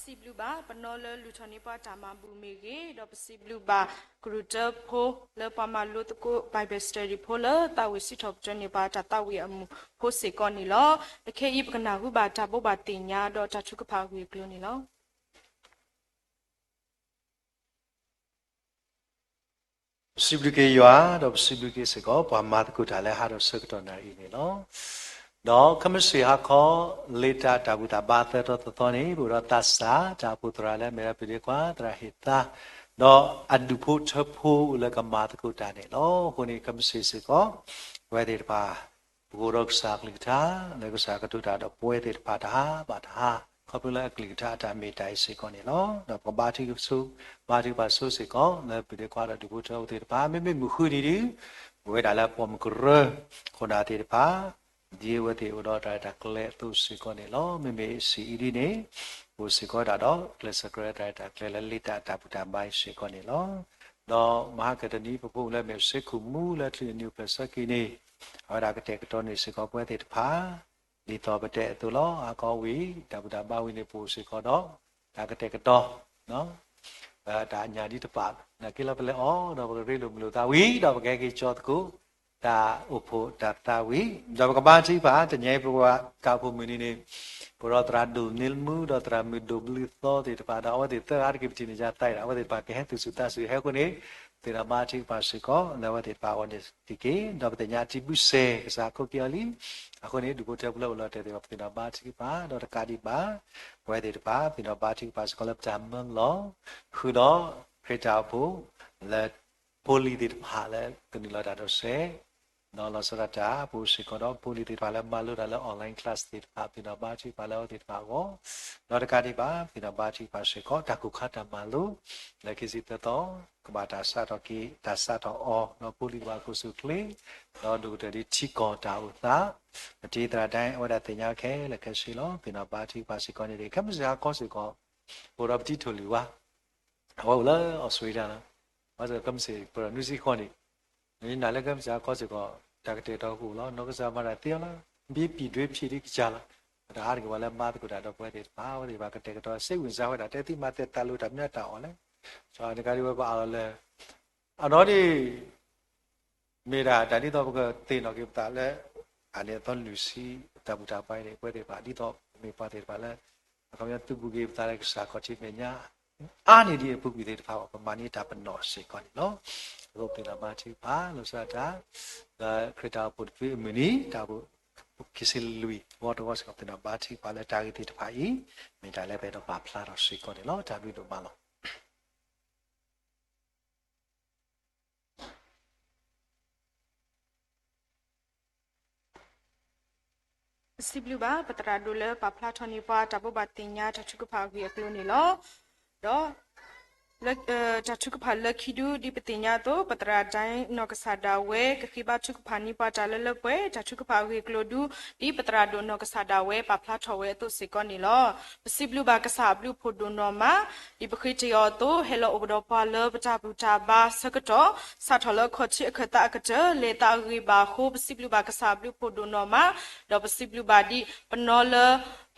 စီဘလူးပါပနော်လလူချော်နေပါတာမဘူမေကေတော့ပစီဘလူးပါဂရုတဖိုလေပမာလုတကိုဘိုင်ဘယ်စတဒီဖိုလတာဝီစီထော့ချနေပါတာဝီအမှုဖိုစေကောနီလောအခေဤပကနာဟုပါတာဘောပါတင်ညာတော့တချုကဖာဝီကလိုနီလော Sibuke yua do sibuke seko pa mat ku thale ha do sekto na ini lo no khamsi ha kho leta tabuta ba ta to ni bu ro tassa ta putra le mera pide kwa tra hita no adu pho thapho le ka mat ku ta ni lo ko ni khamsi seko we de pa bu ro sa kli tha le ko sa ka tu ta do pwe de pa ta ba ta ขอบคุณและกลิ่นท่าตามมีใจสิก่อนนี่เนาะแล้วก็บาที่สู้บาที่บาสู้สิก่อนแล้วไปดีกว่าเราดูพุทธอุทิศพาไม่มือคุยดีๆเวลาเราพอมกระคนอาทิตย์พาดีว่าที่อุดรได้ดักเละตุสิก่อนนี่เนาะไม่มีสีดีนี่บุสิก่อนได้ดอกเลสกระได้ดักเละลิตาตาพุทธาบายสิก่อนนี่เนาะเนาะมหากรณีพระพุทธและเมสคุมูและที่นิวเพสกินีเอาดักเตกตอนนี้สิก่อนเพื่อที่พาดีต่อไปแต่ตัวล้ออากวีแต่บุตรบ่าวินปูสิกอดอกากเตกตอเนาะตาญาดิตปานะกิลาเปเลอ๋อดอกเรลุมลุตาวีดอกแกกิจอตกูตาอุโภตาวีดอกกบ้านสิปาจะใหญ่เพราะว่ากาภูมินี่ปุระตราดูนิลมูดตรามิดูบลิโตติตปาดาวติตอาร์กิปจินิจาไตอาวติปาเกหตุสุตาสุเฮคนนี้ติระบาทิปาสิกอแล้วว่าติปาวันติเกดอกแต่ญาติบุเซกษาโคกิอาลีအခုနေဒီကိုတက်ဘလို့လာတဲ့တဲ့ပင်နာဘာတိပါတော့ကာဒီပါဝဲတဲ့ပါပင်နာဘာတိပါစကလပ်တမ်မန်လောခုတော့ဖေတာဖို့လက်ပိုလီဒီပါလဲကနီလာတော့ဆေနော်လာစရတာဘူစီကတော့ပိုလီဒီပါလဲမလို့လည်း online class ဒီပါပင်နာဘာတိပါလဲဒီပါကိုတော့ကာဒီပါပင်နာဘာတိပါစေကောတကုခတာမလို့လက်ကိစီတတော့ကဘာတာစာတော့ကီတာစာတော့အော်နော်ပိုလီဘာကိုစုကလေးတော့ဒူတဒီချီကောတာဥသာအတေးတရာတိုင်းဝဒတင်ညာခဲလက်ခရှိလောပင်နာဘာတိပါစီကောနေဒီကမစရာကောစီကောဘောရပတိထူလီဝါဟောလာအော်စဝေးဒါလားဘာသာကမစီပရနုစီခေါနေနေနာလကမစရာကောစီကောတကတဲ့တော့ကူလောနောကစားမရတေးလားဘီပီတွေဖြီဒီကြလားဒါအားကဘာလဲမတ်ကိုတာတော့ပွဲတယ်ဘာဝဒီဘာကတဲ့တော့စိတ်ဝင်စားဝတာတဲတိမတဲ့တလို့တာမြတ်တာအောင်လဲဆိုတော့ဒီကလေးဘာအားလဲအတော့ဒီမေရာတတိတော့ကတေနော်ကိပတာလဲအနေတော့လူစီတဘူတာပိုင်းတွေပွဲတယ်ပါဒီတော့မေပါတယ်ပါလဲအကောင်ရသူဘူကိပတာလဲစာခေါ်ချိမညာအာနေဒီပုဂ္ဂိုလ်တွေတဖာပမာဏိတာပနောစေကောနော်လို့တင်လာပါချီပါလို့ဆိုတာခရတာပုတ်ဖိမနီတာဘူးकिसी Louis water wash करते ना बात ही पाले टाइगर थी भाई मेरा ले बेटो बापला रस्सी को निलो चाबी दो मालो सिबलू बा पतरा डोले बापला ठनी पा टाबो बातिnya टचुक भागी अकलो निलो दो टचुक भाल खिदू दी पतिnya तो पतरा जाय नकसादा वे कखिबा चुक भानी पा चालल पे टचुक भागी क्लोदू दी पतरा दो नकसादा वे बापला ठवे तो सिको निलो सिबलू बा कसाबलू फोदो नोमा दी बखिटियो तो हेलो ओगदो पाल बटा बुटा बा सकटो साथल खोछि अखता अकच लेता गी बा खो सिबलू बा कसाबलू फोदो नोमा दो सिबलू बा दी पनोल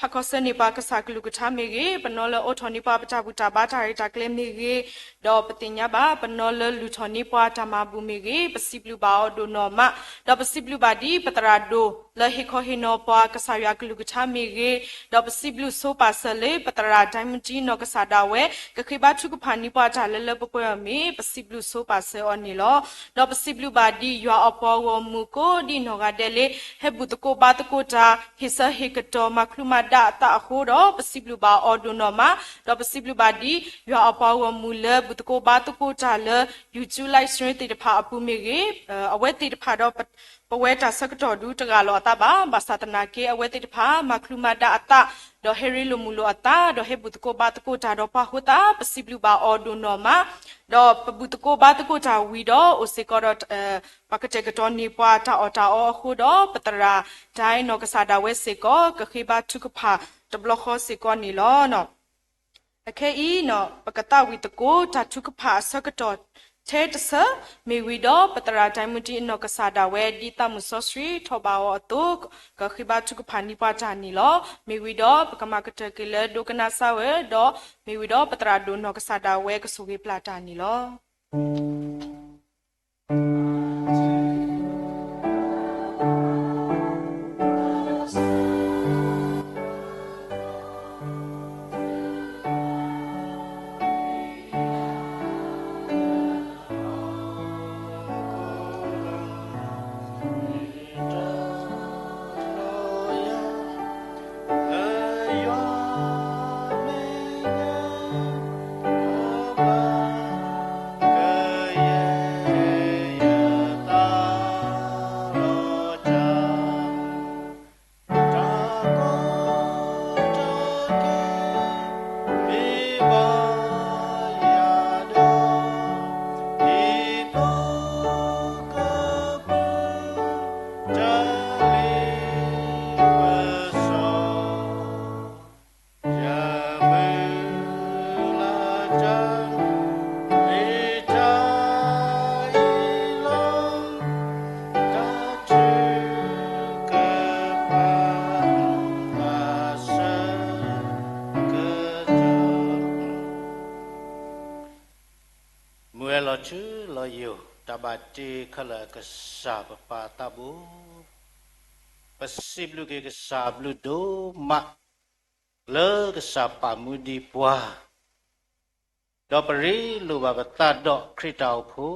ဖခဆနေပါကစားကလူကထားမေကြီးပနော်လအထော်နိပါပချဘူတာဘာတာရီတာကလမေကြီးဒေါ်ပတင်ညာပါပနော်လလူထော်နိပွားတမဘူမေကြီးပစီပလူပါဒိုနော်မဒေါ်ပစီပလူပါဒီပတရာဒိုလဟေခောဟေနောပွားကစားရကလူကထားမေကြီးဒေါ်ပစီပလူဆိုပါဆလေပတရာဒိုင်မတီနောကစားဒါဝဲကခေဘာချုကဖာနိပွားတာလလပပွားမေပစီပလူဆိုပါဆအော်နီလောဒေါ်ပစီပလူပါဒီရွာအပေါ်ဝမူကိုဒီနောကတဲလေဟေဘူတကိုဘာတကိုတာဟိဆဟေကတော်မခလူမဒါတာခိုတော့ပစီပလူပါအော်ဒိုနော်မတော့ပစီပလူပါဒီရွာအပေါ်ဝမူလဘူတကိုဘာတကိုတာလယူကျူလိုက်စရတေတဖာအပူမေကြီးအဝဲတေတဖာတော့ပဝဲတာစကတော်ဒူတကလောတာပါဘာသာတနာကေအဝဲတေတဖာမခလူမဒါအတာတော့ဟေရီလိုမူလိုအတာတော့ဟေဘူတကိုဘာတကိုတာတော့ပါဟုတ်တာပစီပလူပါအော်ဒိုနော်မတော့ဘူတကိုဘာတကိုတာဝီတော့အိုစေကောတော့ပကတဲ့ကတော့နေပွားတာအော်တာအော်ခုတော့ပတရာဒိုင်းနောကစားဒါဝဲစေကောကခေဘာထုကဖာတဘလခောစေကောနီလောနော်အခေဤနော်ပကတဝီတကိုတာထုကဖာစကတော် Tesa, me widow, but the Radimuti no Casada, where Dita Musosri, Tobao Tuk, Kahiba took Panipa Janilo, me widow, Pakamaka Killer, Dukanasa, do, me widow, but Radu no Casada, where Kasugi Platanilo. Tabati kala kesab patabu pasib lu ke kesab lu do mak le kesab pamudi puah do peri lu babata do kritau phu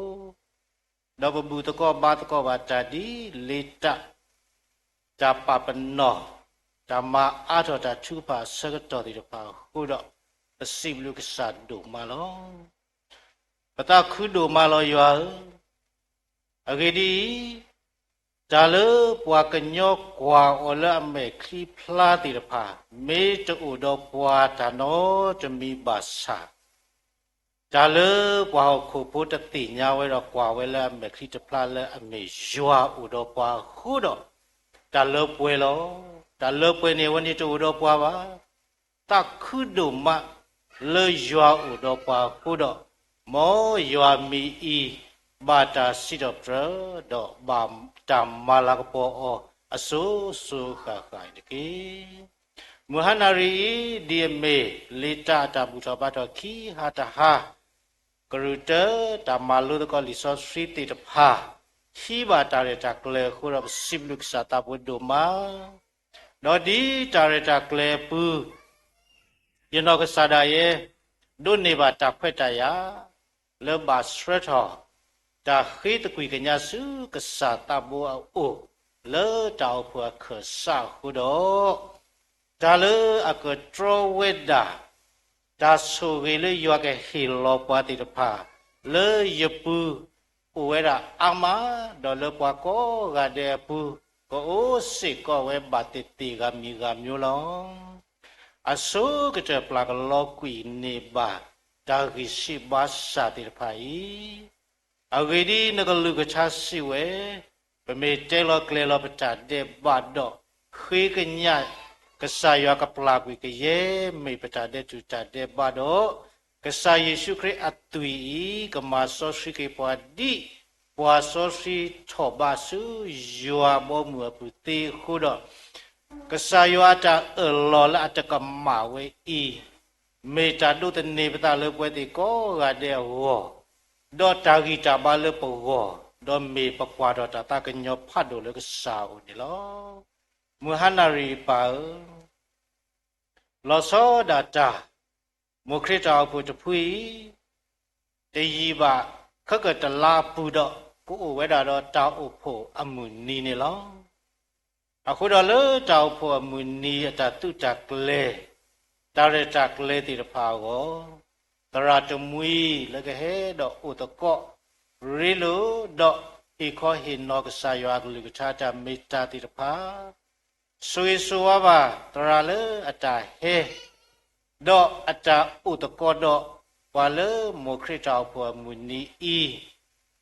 do babu teko ba tadi lita tapa peno tama atho ta chupa sagato ti pa hu do pasib lu kesab do malo pata khu do malo yo Agedi dalu puak kenyok kuah oleh ame klipla tidak pa me tu udah puak tano demi basa dalu puak kupu teti nyawa dah kuah oleh ame klipla le ame jua udah puak hudo dalu puak ni wani tu udah puak ba tak kudu mak le jua udah puak hudo mo jua mi i Bata sidopra do bam tam malakapo o asu su kakai deki muhanari diame lita tabuta bata ki hataha karuta tamalu ko liso sriti tapa hi bata reta kle khurab sibluk sata budoma nodi tareta kle pu yeno ka sadaye doni bata phetaya le ba sretho ta khi ta quy cái nhà sư cái sa ta bua ô lỡ trao phua khờ sa khu đó ta lỡ à cái trâu weda ta số cái lỡ yo cái hilo qua ti pa lỡ yepu uera ama đó lỡ qua có gà đè pu có ô sĩ có we ba ti gam nyu lo à số cái trâu plak lo quy ne ba ta cái si ba sa ti pa i Agedi nagalu kachasi we, pemetelo klelo petade bado, khi kenya kesaya kapelagui keye me petade tutade bado, kesaya Yesus Kristus atui kemaso sri padi, puaso sri thobasu jua bomu putih kudo, kesaya ada elola ada kemawe i, me tadu teni petale puati ko gade wo. Do tagi tabale pogo do me pakwa do tata kenyo phado le sao ni lo muhanari pa lo so data mukrita pu tu phui te yi ba khak ta la pu do ku o we da do ta o pho amu ni ni lo akhu do le ta o pho amu ni ta tu ta kle ta re ta kle ti pha go Taratumui lagi he do utako rilu do iko hinok sayuak lugu chata mita tirpa sui suwa tarale ata he do ata utako do wale mukrita po muni i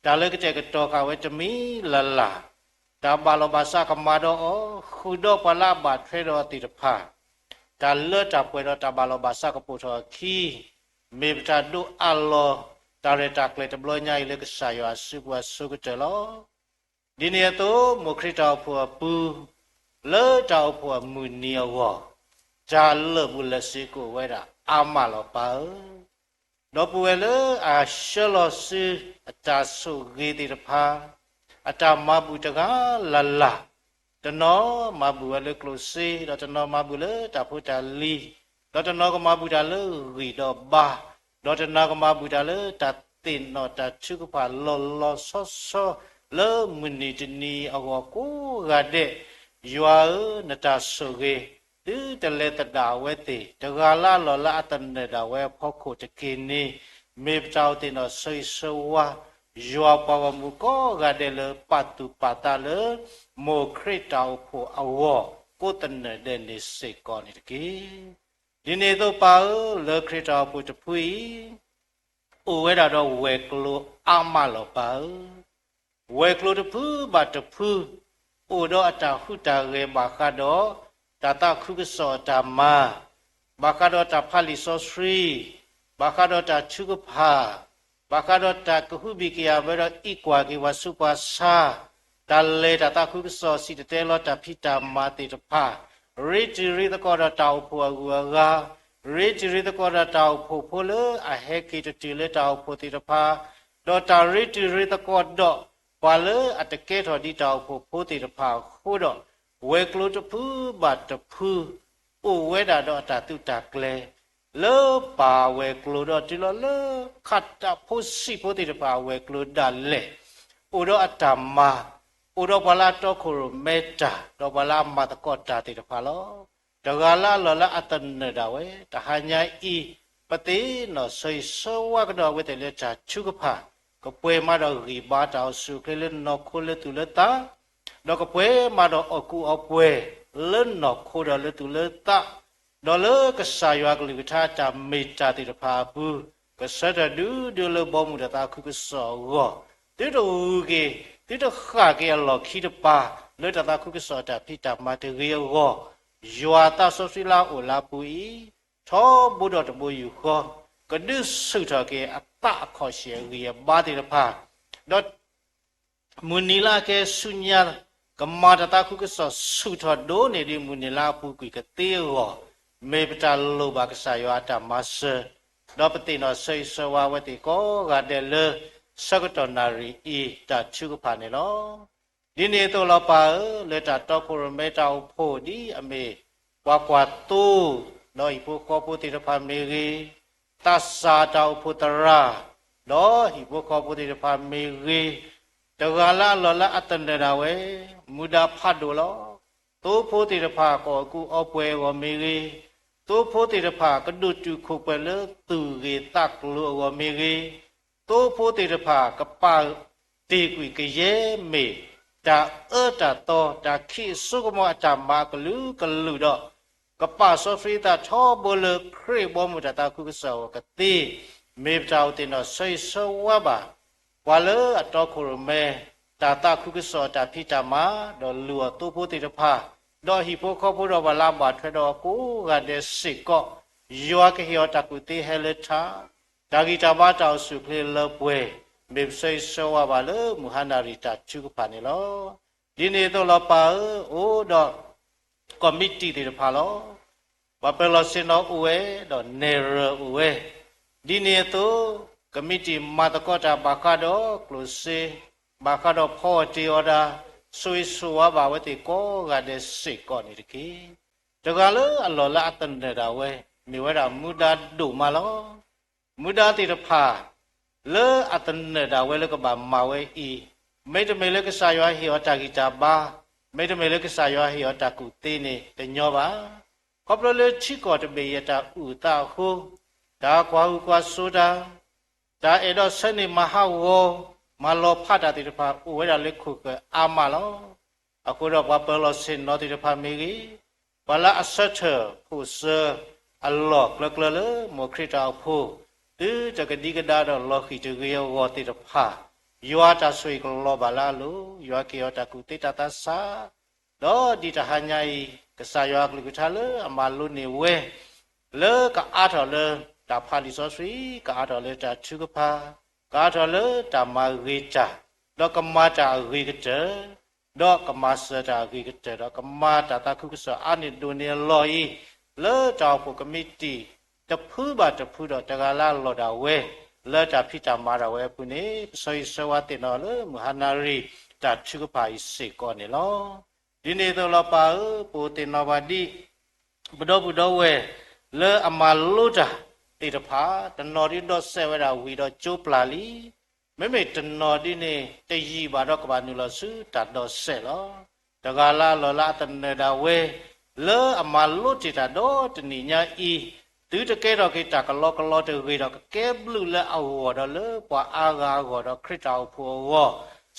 dale kece keto kawe cemi lala dabalo basa kamado o khudo pala batre do tirpa dale tapwe do dabalo basa kaputo ki Mebta do Allah တာရတာကလေတဘလညာလေကဆာယောဆုဘဝဆုကတလောဒီနေတော့မခရတောဖို့ပူလေတောဖို့မူနီယောဂျာလဘူးလစီကိုဝဲတာအာမလောပါတော့ပွေလေအာရှလောစီအတာဆုဂေတိတဖာအတာမဘူးတကလလာတနောမဘူးလေကလုစီတော့တနောမဘူးလေတဖူတာလီတော့တနောကမဘူးတာလေရီတော့ဘာတော့တနောကမဘူးတာလေတတင်တော့တချုကဖာလောလောဆောဆောလေမနီတနီအကောကိုရတဲ့ရွာနတဆုဂေဒီတလေတတာဝဲတိတဂါလာလောလာအတနေတဝဲဖောက်ခုတကိနေမေပတောတင်တော့ဆွေဆွဝါယောပဝမူကောဂါတယ်လပတ်တူပတာလမိုခရတောဖို့အဝကိုတနေတဲ့နေစေကောနေတကေဒီနေတော့ပါလခရတောဖို့တဖွေအိုဝဲတာတော့ဝဲကလိုအမလောပါဝဲကလိုတဖူဘတ်တဖူအိုတော့အတာဟုတာရေဘာခါတော့တတခုကစောတမဘာခါတော့တဖာလီဆောစရီဘာခါတော့တချုကဖာဘာခါတော့တကဟုဘီကီယာဘဲတော့ဤကွာကေဝဆုပါစာတလေတတခုကစောစီတဲလောတဖိတာမာတိတဖာရိတီရိတကောတော့တောက်ဖို့အကူကရိတီရိတကောတော့တောက်ဖို့ဖို့လေအဟဲကီတတီလေတောက်ဖို့တိတဖာတော့တရိတီရိတကောတော့ဘာလေအတကဲတော်ဒီတောက်ဖို့ဖို့တိတဖာခိုးတော့ဝဲကလို့တဖူးဘတ်တဖူးအိုဝဲတာတော့တတုတကလေလောပါဝဲကလို့တော့ဒီလိုလခတ်တာဖို့စီဖို့တိတဖာဝဲကလို့ဒါလေအိုတော့အတမအိုတော့ဘလာတော့ခိုမေတ္တာတော့ဘလာမတ်ကောတာတိတဖာလောတဂါလာလောလာအတနေတာဝဲတဟညာဤပတိနော်ဆွေဆောဝကတော့ဝဲတယ်လေချာချုကဖာကပွဲမတော့ရီဘာတောက်စုကလေးနော်ခိုလေတူလေတာတော့ကပွဲမတော့အကူအပွဲလန်းနော်ခိုတော့လေတူလေတာတော့လေကဆာရွာကလေးကထားတာမေတ္တာတိတဖာဘူးကဆတ်တူဒူလေဘောမှုတာခုကစောရောတိတို့ကေတိတော့ခါကေလောခိတပါလေတာခုကစောတာဖိတာမတရေရောရွာတာဆောစီလာအိုလာပူဤသောဘုဒ္ဓတဘူယူခောကဒုဆုထကေအတခောရှေရီဘာတိတဖာတော့မူနီလာကေဆုညာကမာတတာခုကစောဆုထဒိုနေဒီမူနီလာပူကွေကတေရောမေပတလောဘကဆာယောတာမဆတော့ပတိနောဆိစဝဝတိကောဂတဲ့လေစကတနာရီဤတချုကဖာနေလောဒီနေတော့လပါလေတာတော့ကိုရမေတာဖို့ဒီအမေကွာကွာတူနော်ဤဖို့ကောပုတိတဖာမေရီတသစာတောဖုတရာနော်ဤဖို့ကောပုတိတဖာမေရီတဂါလာလောလာအတန္တရာဝဲမူဒဖတ်တို့လောသို့ဖို့တိတဖာကောကူအပွဲဝမေရီသို့ဖို့တိတဖာကဒုတုခုပလသူရေတက်လောဝမေရီသို့ဖို့တိတဖာကပါတေကွေကရဲမေတာတာတောတာခိစုကမောတာမာကလူတော့ကပါဆိုဖရီတာထောဘလခရေဘောမူတာခုကစောကတိမေပတောတင်တော့ဆိဆောဝဘာဝါလေအတော်ခုရမဲတာခုကစောတာဖိတာမာတော့လူအတူဖို့တိတဖာတော့ဟိပိုခောဖို့တော့ဘလာဘာထွဲတော့ကိုကတဲ့စစ်ကောယောကဟောတာကုတိဟဲလက်သာဒါဂီတာဘာတောက်စုကလေးလပွဲမေဆိဆောဝဘာလေမူဟန္နာရီတာချုကဖာနေလောဒီနေတော့လပါအိုတော့ကော်မတီတွေဖာလောဘပလစင်တော့ဦးဝဲတော့နေရဦးဝဲဒီနေတော့ကမတီမတ်ကောတာဘာကတော့ကလုစေဘာကတော့ဖောတီအော်ဒါဆွေဆွာဘာဝတိကောကတဲ့စိတ်ကောနေတကေတကလည်းအလောလာအတန်တာဝဲမြေဝဲတာမူဒါဒုမလောမူဒါတိတဖာလေအတန်တာဝဲလကဘာမဝဲဤမေတ္တမေလကဆာယောဟိယောတာဂီတာဘာမေတ္တမေလကဆာယောဟိယောတာကုတေနေတညောပါကောပလလေချိကောတပေယတာဥတာဟုဒါကွာဟုကွာဆိုတာဒါအဲ့တော့စနေမဟာဝမလောဖတ်တာတိတဖာဥဝဲတာလက်ခုကအာမလောအခုတော့ဘပလောစင်နောတိတဖာမေကြီးဘလာအဆက်ထဖုဆာအလောကလကလမောခရတာဖို့ဒီတကတိကဒါတော့လောခိတကေယောဝတိတဖာယောတာဆွေကလောဘလာလိုယောကေယောတာကုတိတတသတော့ဒီတဟညာဤကဆာယောကလူကထားလေအမလုနေဝဲလေကအားတော်လေတာဖာလီဆောဆွေကအားတော်လေတာချုကဖာ ကာထလတမရိချာတော့ကမတာရိကတဲ့တော့ကမစတာရိကတဲ့တော့ကမတာတခုကစအနိဒိုနေလော်ဤလေတောက်ဖို့ကမိတီတဖူးပါတဖူးတော့တကလာလော်တာဝဲလေတာဖိတာမာတာဝဲပုနေဆွေဆွဝတင်တော်လေမဟာနာရီတချုကပါစေကောနေလောဒီနေ့တော့လောပါပိုတင်တော်ပါတိဘဒဘဒဝဲလေအမလုတာတိတဖာတနော်ဒီတော့ဆဲဝဲတာဝီတော့ကျိုးပလာလီမေတနော်ဒီနေတရီပါတော့ကဘာနုလစုတတ်တော့ဆဲလောတကလာလောလာတနေတာဝဲလေအမလုတိတာတော့တနိညာဤသူတကဲတော့ကိတကလောကလောတဝေတော့ကဲဘလူလဲအော်တော့လေပွာအာဂါတော့ခရစ်တော်ဖို့ဝ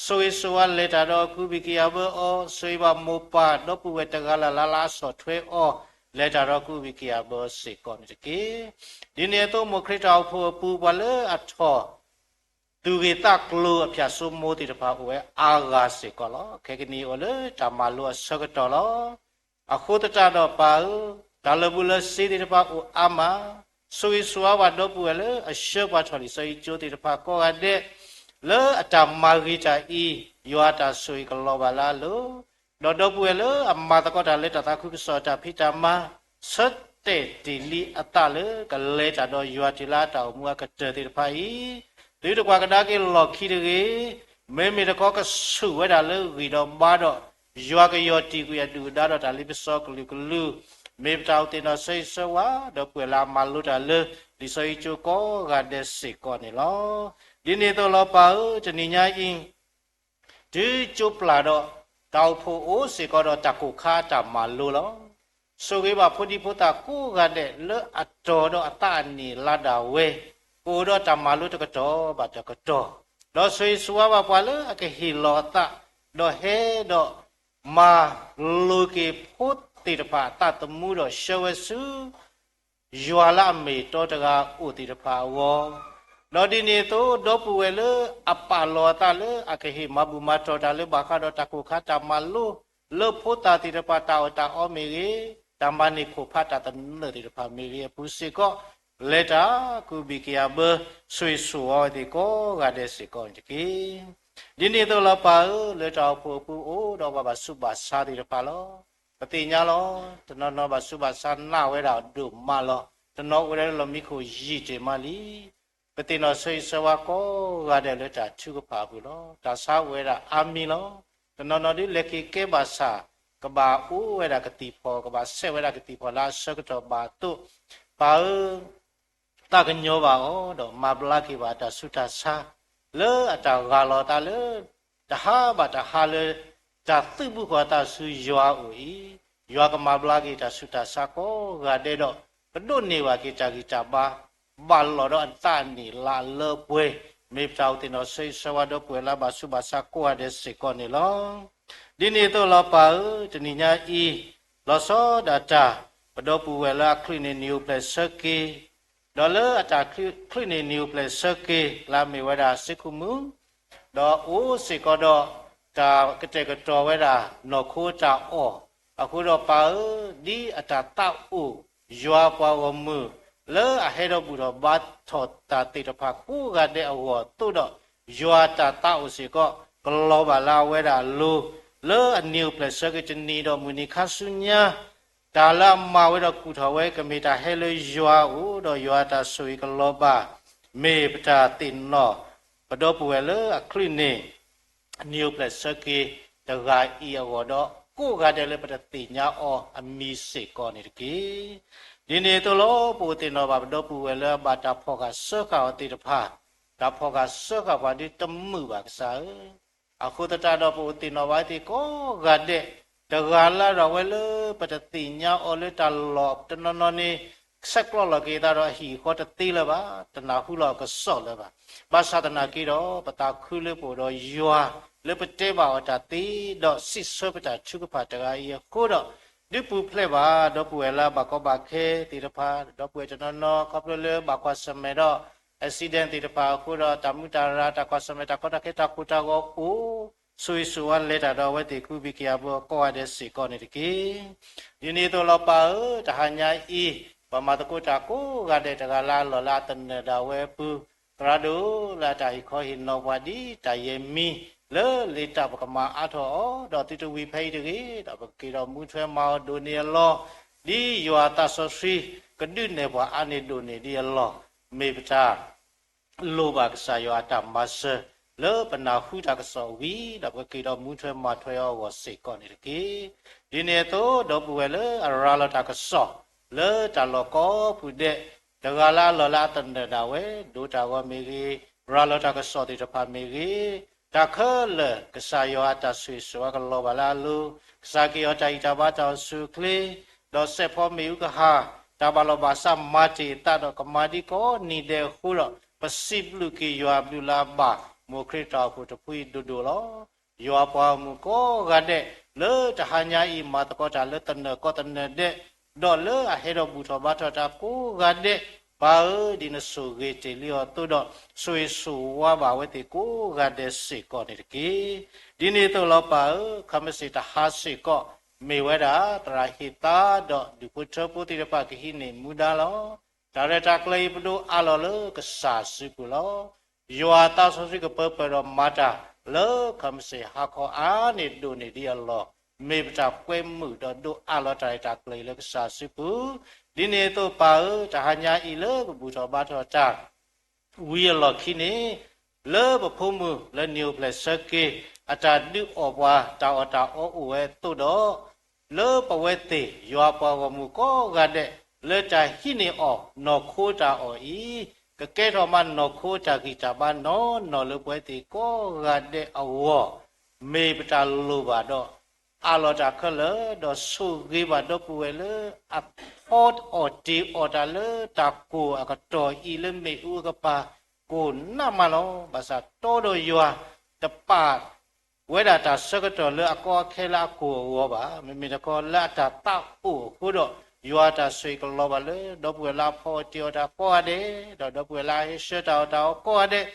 ဆွေဆွာလေတာတော့ကုဘိကီယဘောဆွေပါမောပါတော့ပဝေတကလာလာလာဆော့ထွဲအော်လေတာတော့ကုဘိကီယဘောစေကောနတကေဒီနေ့တော့မခရစ်တော်ဖို့ပူပါလေအထောသူကေတကလောအဖြာဆုမိုးတိတဖာဝဲအာဂါစေကောလောခေကနီအိုလေတမလောဆောကတော်လောအခုတတတော့ပါဒါလဘူးလစေတိတဖာအိုအာမဆွေဆွာဝတော့ပူလေအရှောပါထော်လီစေချိုတိတဖာကောရတဲ့လေအတမာဂိတာဤယောတာဆွေကလောပါလာလို့တော့ပွေလေအမတကောတာလေတတာခုစောတာဖိတမစတ်တဲ့ဒီလီအတလေကလေတာတော့ယောတိလာတောင်မူကတဲ့တိဖိုင်ဒီတကွာကဒါကေလော်ခီတကေမေတကောကဆုဝဲတာလေဝီတော့ဘာတော့ယောကယောတီကူရတူဒါတော့ဒါလိပစောကလူကလူမေတောက်တင်တော့ဆိတ်ဆွာတော့ပွေလာမလူတာလေဒီဆိုချိုကောကတဲ့စိကောနေလောဒီနေ့တော့လောပါတနိညာအင်းဒီကျုပ်လာတော့တောက်ဖို့အိုးစေကတော့တကုခါတာမလို့လောဆိုကေပါဖုန်ဒီဖုတာကိုကတဲ့လေအတော်တော့အတနီလာတာဝဲကိုတော့တမလို့တကတော့ဘာတကတော့တော့ဆွေဆွာပါပွာလေအကဟီလောတာတော့ဟဲတော့မာလူကေဖို့တိတဖာတတမှုတော့ရှဝစုယွာလာမေတော်တကာဥတိတဖာဝေါလောဒီနေတော့ဒပူဝဲလေအပလောတာလေအကဟိမဘူမတော်တာလေဘာခါတော့တကုခါတမလို့လေဖို့တာတိတဖာတာတာအောမေကြီးတမနိခုဖတ်တာတနတိတဖာမေကြီးပူစီကောလက်တာကုဘိကယဘဆွေဆွောဒီကောကတဲ့စီကောတကီဒီနေ့တော့လပါလက်တော်ဖို့ပူအိုတော့ဘာစုပါစာတိတဖာလောပတိညာလောတနောဘာစုပါစာနာဝဲတာဒုမလောတနောဝဲလောမိခုရည်တေမလီပတိနောဆွေဆွာကောကတဲ့လက်တာချုကပါဘူးလောဒါစာဝဲတာအာမီလောတနောဒီလက်ကီကေဘာစာကဘာအိုဝဲတာကတိဖောကဘာဆေဝဲတာကတိဖောလာစကတော့ဘာတုပါတကညောပါတော့မဘလာကိဘာတာဆုတာစာလေအတာဂါလောတာလေတဟာဘာတဟာလေတာသိဘူးခေါ်တာဆူယွာဦးယွာကမဘလာကိတာဆုတာစာကောဂါတဲ့တော့ဘဒုနေဝကိတာကိတာပါဘာလောတော့အတနီလာလေပွဲမေတောက်တင်တော့ဆိတ်ဆဝတော့ပွဲလာပါဆုပါစာကိုရတဲ့စေကောနေလောဒီနေ့တော့လောပါတနိညာဤလောစောဒတာဘဒပူဝဲလာခရင်းနီယိုပလက်စကေဒေါ်လာအတာခရင်းနီယိုပလက်စကေလာမေဝဒါစကုမူတော့အိုးစေကောတော့တာကတဲ့ကတော်ဝဲတာနော်ခိုးတာအော်အခုတော့ပါဒီအတာတောက်အိုယွာပွားဝမှုလေအဟဲတော့ဘူးတော့ဘတ်ထောတာတိတဖာကူကတဲ့အဝတူတော့ယွာတာတောက်စေကောကလောပါလာဝဲတာလူလေအနီယိုပလက်စကေချနီတော့မူနီခါဆုညာဒါလာမဝဲတော့ကုထော်ဝဲကမီတာဟဲလေယွာဦးတော့ယွာတာဆွေကလောပါမေပတာတင်နောဘဒပဝဲလေအခရိနေအနီယိုပလက်စကေတဂါအီအောတော့ကိုကတဲ့လေပတတိညာအောအမီစေကောနေတကေဒီနေ့တော့လောပူတင်တော့ဘဒပဝဲလေဘာတာဖောကစကောတိတဖာဒါဖောကစကောဘာဒီတမှုပါကစားအခုတတတော့ပူတင်တော့ဘာတိကိုကတဲ့တဂါလာတော့ဝဲလေပတတိညာအောလေတလောတနနနေစက်ကလောကေတာတော့ဟီခေါ်တတိလပါတနာခုလောကစော့လပါဘာသာတနာကေတော့ပတာခုလေပို့တော့ယွာလေပတေဘာဝတာတိတော့စစ်ဆွပတာချုကဖာတဂါယကိုတော့ဒီပူဖလက်ပါတော့ပွေလာဘကောဘာခဲတိတဖာတော့ပွေတနနောကပလေဘကွာစမေတော့accident တိတဖာကိုတော့တမှုတာရာတကွာစမေတကောတကေတကူတာကိုအိုဆွေဆွာလက်တာတော့ဝဲတိကုဘိကယဘောကောရတဲ့စီကောနေတကေဒီနေ့တော့လောပါတဟညာဤပမာတကုတာကိုကတဲ့တကလာလောလာတနဒါဝဲပူပ ra do là đại khó hình nó qua đi đại mi lỡ lì tập cái mà ăn thọ đó thì tôi phải được cái đó cái đó muốn thuê màu đồ này lo đi vừa ta so suy cái đứa này vào ăn này đồ này đi lo mấy bữa ta lô bạc sai vừa ta mà sơ lỡ bên nào hút ra cái sầu vi đó cái đó muốn thuê mà thuê ở vào sỉ con này cái đi này tôi đó bữa lỡ ra là ta cái sầu lỡ ta lo có phụ đệ đó là tận đời nào ấy đủ ta qua mấy cái ra là ta cái sầu thì ta phải mấy cái ta khờ lỡ cái sai vừa ta suy suy cái lo bà la lu sai kia ở đây ta bắt đầu suy kli đó sẽ phô miu cái ha ta bảo lo bà sa mati ta đó cái mati có ni de khu rồi pasip lu kia vừa lu la ba một khi ta phụ ta pui đủ đủ lo vừa pa mu có gà de lỡ ta hanya im mà ta có ta lỡ tận đời de đó lỡ à hết rồi bù thọ bắt ta cố gà de bà ơi đi nó sù ghê chỉ liều tôi đó sùi sù qua bà với thì cố gà de xì con này kì đi này tôi lo bà ơi không phải ta hát xì con mấy vậy đã ta hita đó đi phụ trợ phụ thì bà cái hình này muda lo ta ra ta lấy bữa đó alo lỡ cái sa xì của lo yo ta so xì cái bơ bơ đó mà ta lỡ không phải hát khó á này đồ này đi lo mấy ta quên mực đó đồ alo ta lấy lỡ cái sa xì của đi này tôi bảo ta hanya ilơ của bùi thọ ba thọ cha uy lo khi này lỡ bậc phụ mù lỡ nhiều place kia ta được ở qua ta ở uế tôi đó lỡ bảo vệ thì do bảo mù có gà đệ lỡ ta khi này ở nó khô ta ở ý cái đó mà nó khô ta khi ta ban nó lỡ bảo thì có gà đệ ở mê ta lù bà đó alo ta khờ lỡ đó su ghi bà đó bùi lỡ hot ở đi ở đó lỡ ta cô à cái trò y lỡ mê u cái bà cô nằm mà nó bà sa to đôi yoa ta bà với đã ta sơ cái trò lỡ có khe la cô bà mình có la ta tạo u cô đó yoa ta suy cái lo bà lỡ đó bùi la phò tiêu ta qua đấy đó bùi la hết sơ ta qua đấy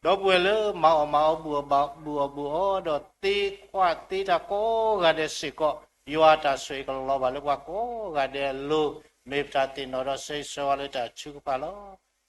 đó bùi lỡ màu bùa đó tí qua tí ta có gà để xì có yoa ta suy cái lo bà lỡ qua có gà để lu mấy ta tin nó đó xây xóa lỡ ta chưa có lo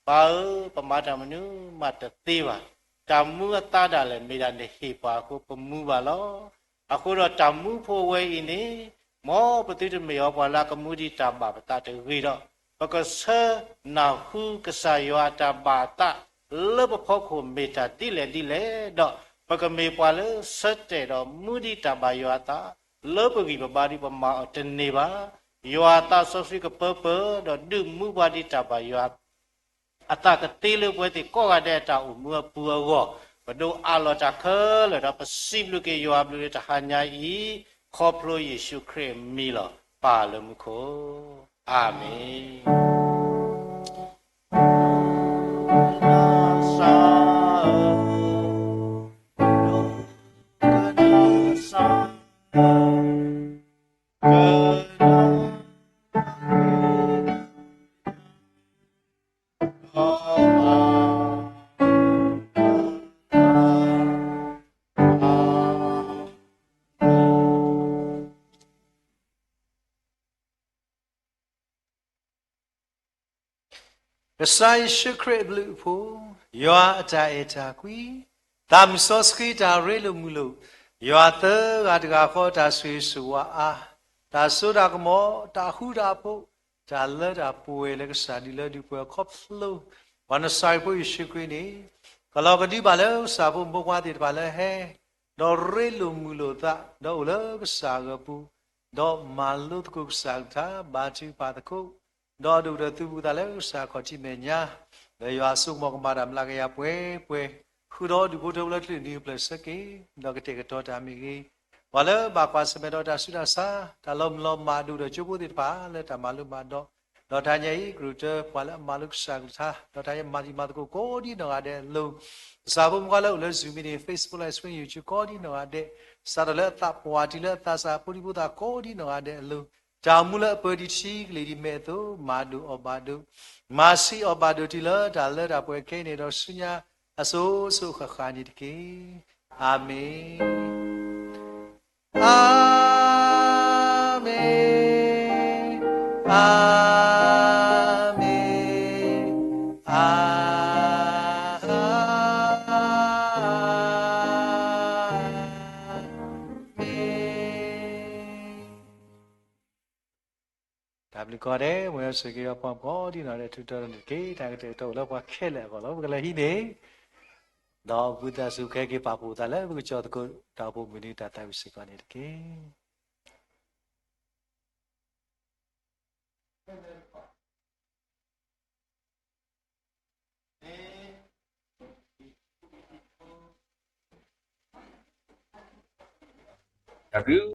bà ơi bà má ta mình mà ta tí bà ta mua ta đã lên mấy đàn để hi bà cô bà mua bà lo à cô đó ta mua phô quay ini mò bà tí mấy họ bà la cái mua đi ta bà ta tự ghi đó bà cái sơ nào hư cái sa yoa ta bà ta lỡ bà phô cô mấy ta đi lệ đó bà cái mấy bà lỡ sơ trẻ đó mua đi ta bà yoa ta lỡ bà ghi bà đi bà má ở trên này bà yoa ta so suy cái pơ đó đừng mua bà đi ta bà yoa ta cái tê lưỡi với thì có cái đây ta mua bùa gò và đồ alo ta khờ là ta pasip lu cái yoa lu ta hanya ý khop lu Yesu Christ mi lo pa lu mu ko amen cái sai sự khỏe blue phu yoa ta quý tam so ski ta relu mulu yoa tơ gà kho ta suy suwa a ta so da mo ta hu da phu ta lơ da puwe le sa di lơ di puwe khop lu wan sai phu Yesu Christ ni kalau cái đi bà lơ sa phu mo qua thì bà lơ he do relu mulu ta do lơ sa ga pu do malu ku sa tha ba chi pa ta ku đó đủ được tu ta lấy sa khó chi mẹ nha để yo sung mong mà đam la cái ya puê khu đó đủ bộ đâu lấy đi plus cái đó cái cái đó ta mi và lỡ bà qua xem đó ta suy sa ta lom mà đủ được chú bố thì phá lỡ ta malu mà đó ta nhảy recruiter và lỡ malu sang tha đó ta mà cô đi nó để lu sa bông qua lỡ zoom in Facebook live stream YouTube cô đi nó để sa đó lỡ ta qua đi lỡ ta sa bố đi bố ta cô đi nó để lu chào mừng lỡ bơi đi chi lady mẹ tu madu obadu masi obadu thì lỡ đã bơi cái này đó suy nha aso su khả khả như thế amen amen amen amen ဘလကောတဲ့ဝဲစကေရပကောဒီနော်တဲ့ထူတော်နေကေတာကတဲ့တော့လောက်ပါခဲလဲကောလောကလည်းဟိနေတော့ဘုဒ္ဓစုခဲကေပါပူတာလဲဘုကြောတကိုတာဖို့မီနီတာတိုင်စီကနေတကေဒါဘူး